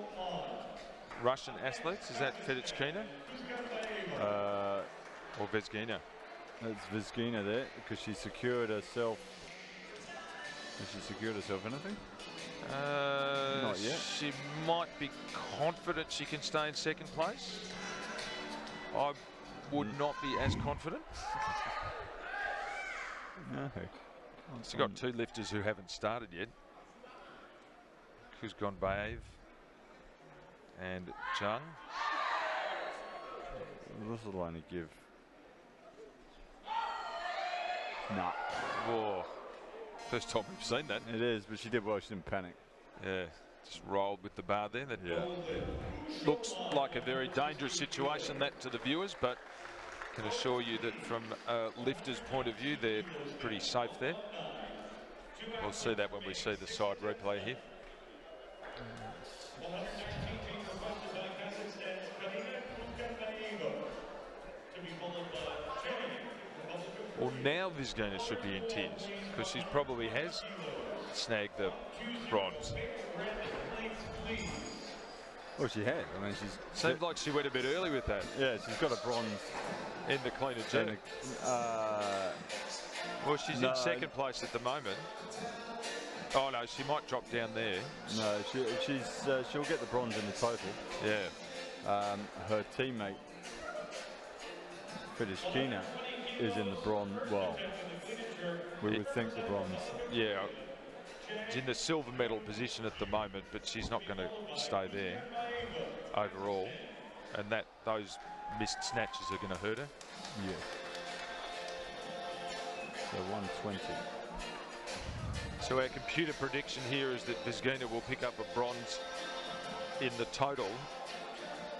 Russian athletes. Is that Fiddich Kina? Or Vezgina? That's Vezgina there because she secured herself. Has she secured herself anything? Not yet. She might be confident she can stay in second place. I would not be as confident. No. She's got two lifters who haven't started yet. Kuzgonbaev and Chung. This will only give. Nah. Whoa. First time we've seen that. It is, but she did well. She didn't panic. Yeah, just rolled with the bar there. That Yeah. looks like a very dangerous situation, that to the viewers, but can assure you that from a lifter's point of view, they're pretty safe there. We'll see that when we see the side replay here. Well, now Vezgina should be in tears because she probably has snagged the bronze. Well, she had. I mean, she's... Seemed like she went a bit early with that. Yeah, she's got a bronze in the clean and jerk. Well, she's in second place at the moment. Oh no, she might drop down there. No, she'll get the bronze in the total. Yeah. Her teammate Fiddich Kina is in the bronze. Well, we would think the bronze. Yeah. She's in the silver medal position at the moment, but she's not going to stay there overall, and those missed snatches are going to hurt her. Yeah. So 120. So our computer prediction here is that Fiddich will pick up a bronze in the total,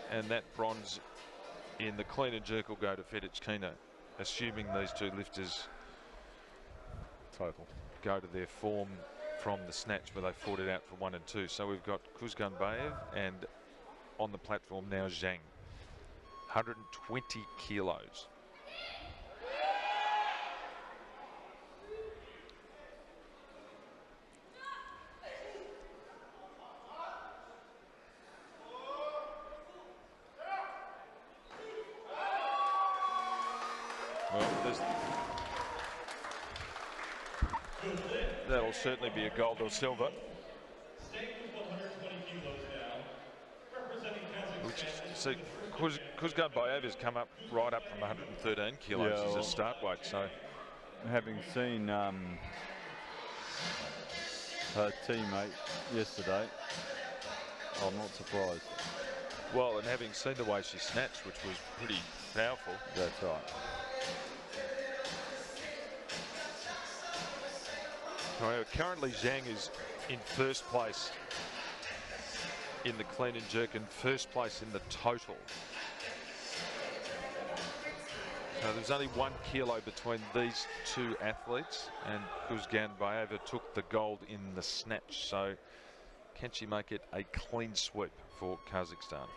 and that bronze in the clean and jerk will go to Fiddich Kina, assuming these two lifters total go to their form from the snatch where they fought it out for 1 and 2. So we've got Kuzgunbayev and on the platform now Zhang. 120 kilos. Well, that'll certainly be a gold or silver. So Kuzgunbayev has come up right up from 113 kilos as a start weight. So, having seen her teammate yesterday, I'm not surprised. Well, and having seen the way she snatched, which was pretty powerful. That's right. Currently Zhang is in first place in the clean and jerk and first place in the total. So there's only 1 kilo between these two athletes, and Kuzgunbayev took the gold in the snatch. So can she make it a clean sweep for Kazakhstan?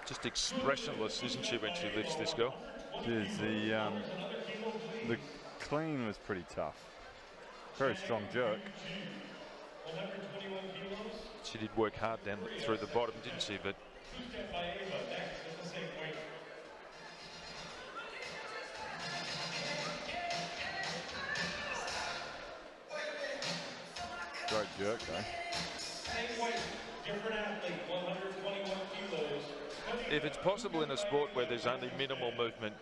Just expressionless, isn't she, when she lifts this girl? She is. The clean was pretty tough. Very strong jerk. She did work hard down through the bottom, didn't she? But great jerk, though. If it's possible in a sport where there's only minimal movement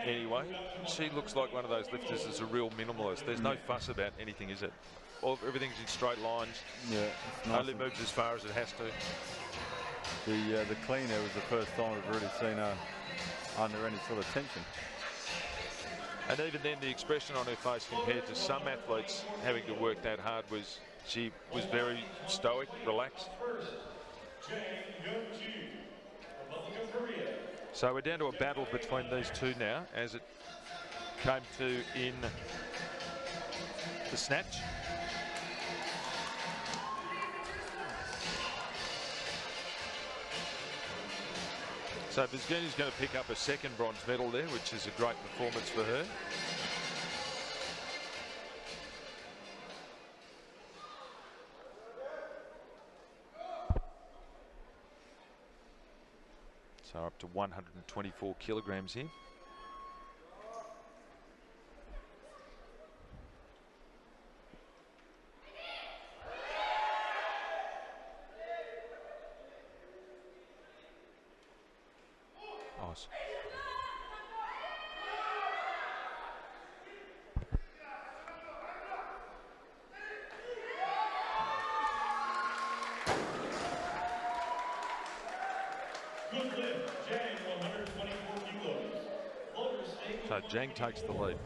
anyway, she looks like one of those lifters that's a real minimalist. There's no fuss about anything, is it? Everything's in straight lines. Yeah, nice. Only moves as far as it has to. The cleaner was the first time I've really seen her under any sort of tension. And even then, the expression on her face compared to some athletes having to work that hard was she was very stoic, relaxed. So we're down to a battle between these two now, as it came to in the snatch. So Fiddich going to pick up a second bronze medal there, which is a great performance for her. So up to 124 kilograms here. Nice. So Zhang takes the lead.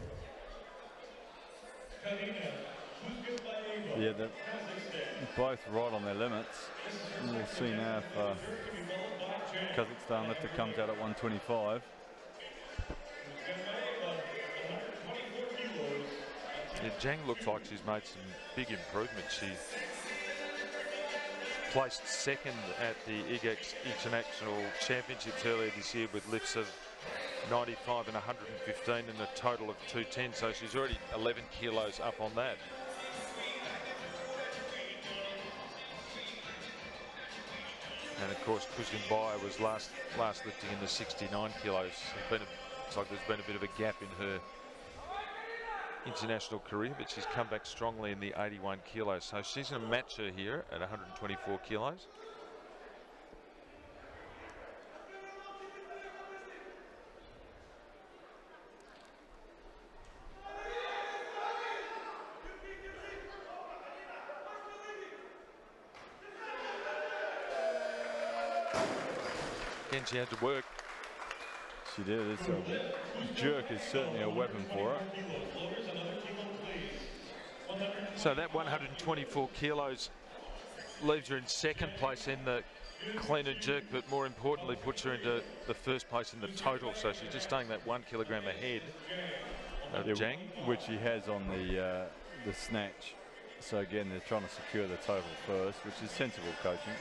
Yeah, they're both right on their limits. And we'll see now if Kazakhstan lifter comes out at 125. Yeah, Zhang looks like she's made some big improvements. placed second at the IGEX International Championships earlier this year with lifts of 95 and 115 and a total of 210. So she's already 11 kilos up on that. And of course, Kuzgunbaya was last lifting in the 69 kilos. It's like there's been a bit of a gap in her international career, but she's come back strongly in the 81 kilos. So she's going to match her here at 124 kilos. Again, she had to work. She did. A jerk is certainly a weapon for her. So that 124 kilos leaves her in second place in the clean and jerk, but more importantly puts her into the first place in the total. So she's just staying that 1 kilogram ahead of Zhang, which she has on the snatch. So again, they're trying to secure the total first, which is sensible coaching.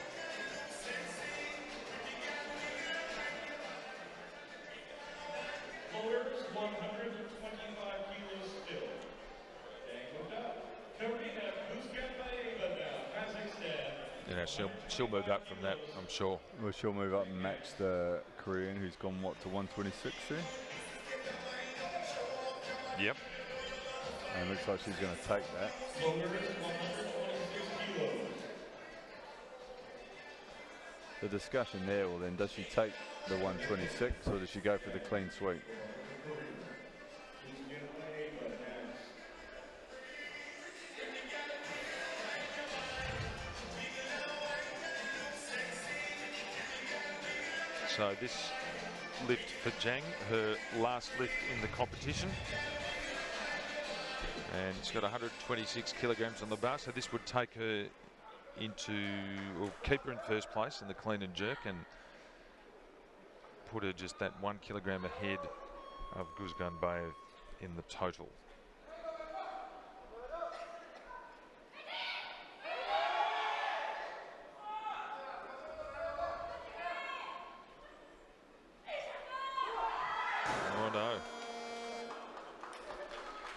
She'll move up from that, I'm sure. Well, she'll move up and match the Korean, who's gone, what, to 126 there? Yep. And looks like she's going to take that. The discussion there, well then, does she take the 126 or does she go for the clean sweep? So this lift for Zhang, her last lift in the competition. And she's got 126 kilograms on the bar, so this would take her into, or keep her in first place in the clean and jerk and put her just that 1 kilogram ahead of Kuzgunbaya in the total.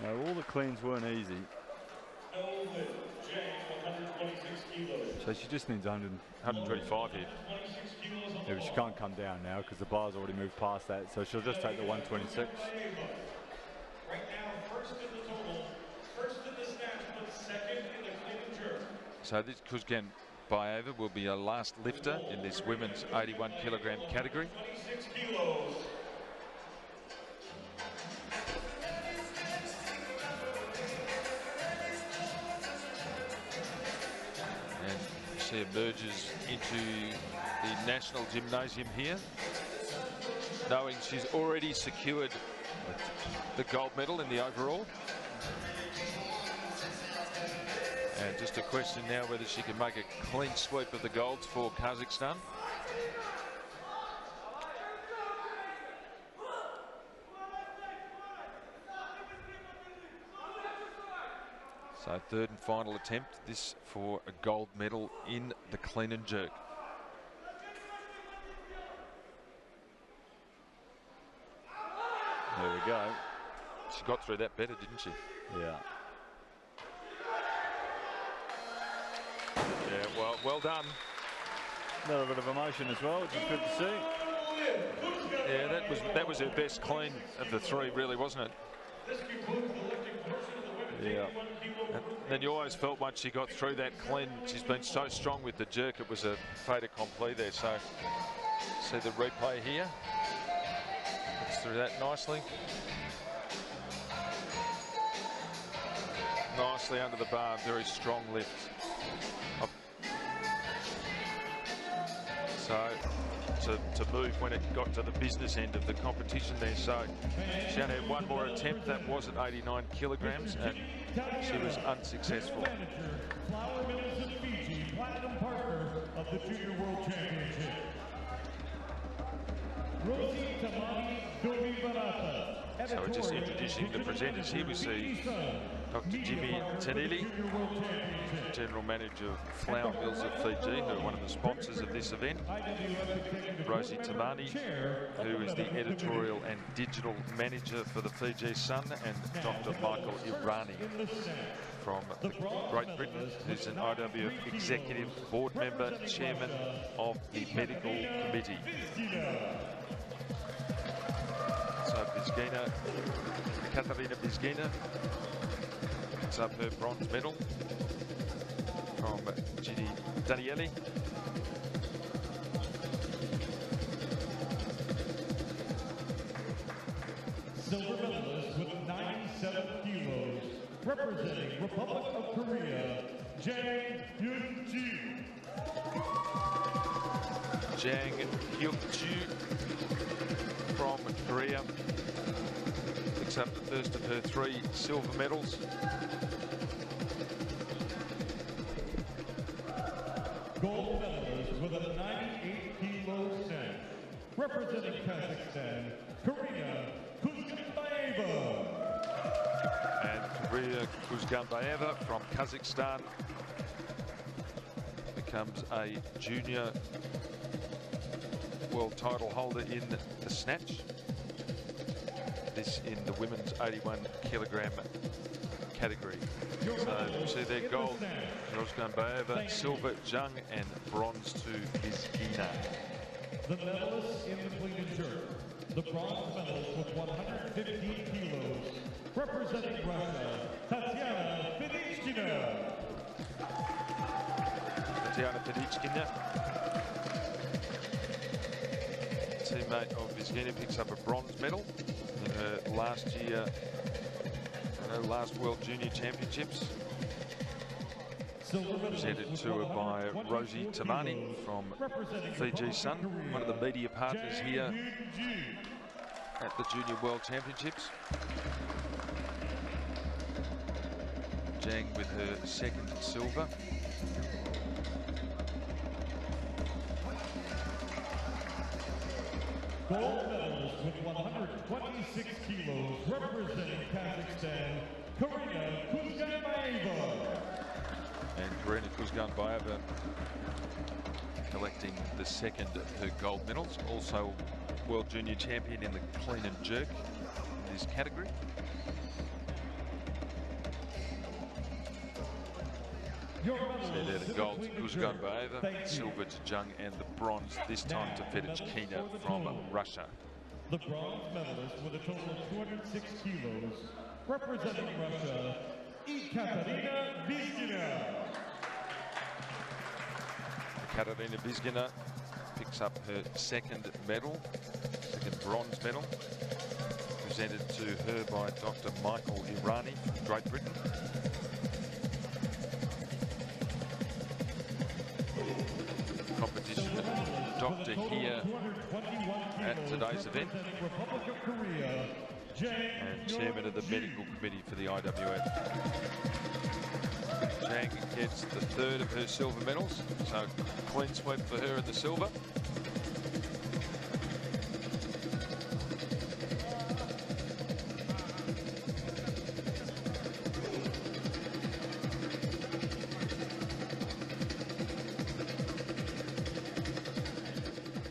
No, all the cleans weren't easy. So she just needs 125 here. Yeah, but she can't come down now because the bar's already moved past that. So she'll just take the 126. Right now, first in the total, first in the snatch, but second in the clean and jerk. So this Kuzgunbaya will be a last lifter in this women's 81 kilogram category. 26 kilos. She emerges into the National Gymnasium here, knowing she's already secured the gold medal in the overall. And just a question now whether she can make a clean sweep of the golds for Kazakhstan. So third and final attempt, this for a gold medal in the clean and jerk. There we go. She got through that better, didn't she? Yeah. Yeah, well done. A little bit of emotion as well, which is good to see. Yeah, that was her best clean of the three, really, wasn't it? Yeah. And then you always felt once she got through that clean, she's been so strong with the jerk, it was a fait accompli there. So see the replay here. Gets through that nicely. Nicely under the bar, very strong lift. So to move when it got to the business end of the competition there. So she only had one more attempt. That was at 89 kilograms and she was unsuccessful. Flower Mills of Fiji, platinum partner of the Junior World Championship. Rosie Tamani Domi Barata. So we're just introducing the presenters here. We see Dr. Jimmy Tanili, General Manager of Flour Mills of Fiji, who are one of the sponsors of this event. Rosie Tamani, who is the Editorial and Digital Manager for the Fiji Sun, and Dr. Michael Irani from Great Britain, who's an IWF Executive Board Member, Chairman of the Medical Committee. So Vizgina, Katarina Vizgina picks up her bronze medal from Ginny Danieli. Silver medalist with 97 kilos, representing Republic of Korea, Jang Hyun-ji. Jang Hyuk-ju from Korea picks up the first of her 3 silver medals. Gold medalist with a 98 kilo snatch, representing Kazakhstan, Karina Kuzganbayeva. And Karina Kuzganbayeva from Kazakhstan becomes a junior world title holder in the snatch. This in the women's 81 kilogram category. So you see there gold, Kuzganbayeva, silver, Zhang, and bronze to Vizgina. The medalists in the clean and jerk. The bronze medalist with 115 kilos, representing Russia, Tatiana Fiddich Kina. Tatiana Fiddich Kina, teammate of Vizgina, picks up a bronze medal in her last year, her last World Junior Championships. Presented to her by Rosie Tamani from Fiji Sun, one of the media partners here at the Junior World Championships. Jang with her 2nd silver. Gold medalist with 126 kilos, representing Kazakhstan, Karina Kuzganbayeva. And Karina Kuzganbayeva collecting the 2nd of her gold medals. Also World Junior Champion in the clean and jerk in this category. So there the gold to Kuzganbayeva, silver to Zhang, and the bronze this time to Fiddich Kina from Russia. The bronze medalist with a total of 206 kilos, representing Russia, Katarina Vizgina. Katarina Vizgina picks up her 2nd medal, 2nd bronze medal, presented to her by Dr. Michael Irani from Great Britain. Competition doctor here at today's event, and chairman of the medical committee for the IWF. Jang gets the 3rd of her silver medals, so clean sweep for her in the silver.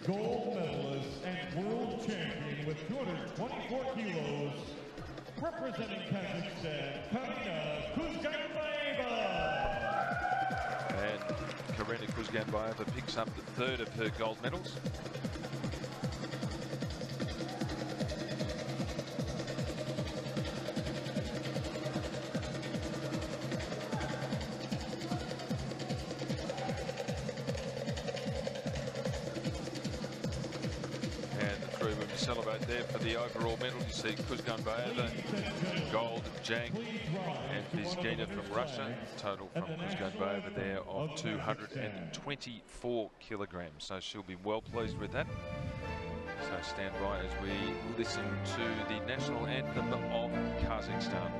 Gold medalist and world champion with 224 kilos, representing Kazakhstan, Karina Kuzganbayeva. And Karina Kuzganbayeva picks up the 3rd of her gold medals. Celebrate there for the overall medal. You see Kuzganbayeva, gold, Jang, and Vizgina from Russia. Total from Kuzganbayeva there of 224 kilograms. So she'll be well pleased with that. So stand by as we listen to the national anthem of Kazakhstan.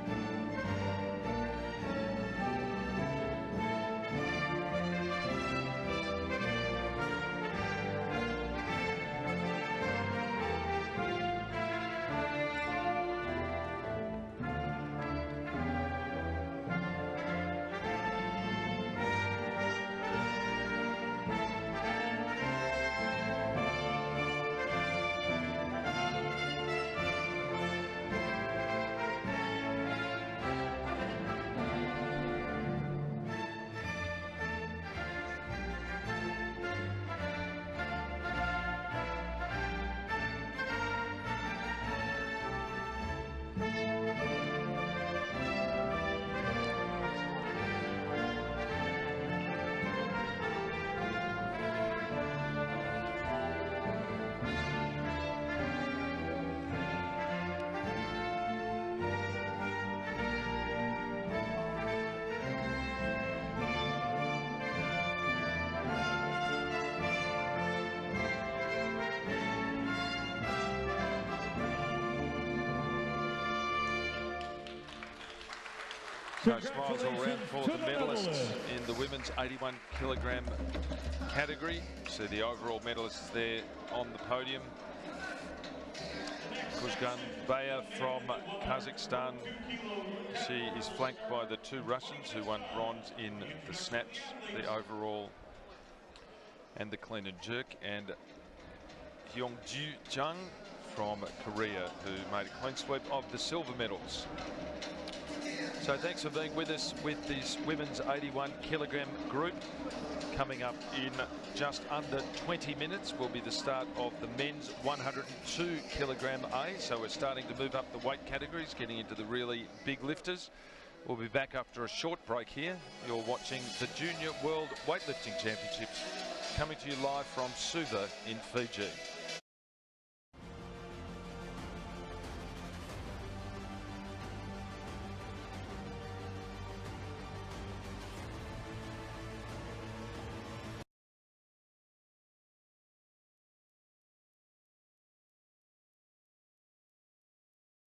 No smiles all around for the medalists in the women's 81 kilogram category. So the overall medalists there on the podium. Kuzgan Baya from Kazakhstan. She is flanked by the two Russians who won bronze in the snatch, the overall and the clean and jerk, and Hyungju Jung from Korea, who made a clean sweep of the silver medals. So thanks for being with us with this women's 81 kilogram group. Coming up in just under 20 minutes will be the start of the men's 102 kilogram A. So we're starting to move up the weight categories, getting into the really big lifters. We'll be back after a short break here. You're watching the Junior World Weightlifting Championships, coming to you live from Suva in Fiji.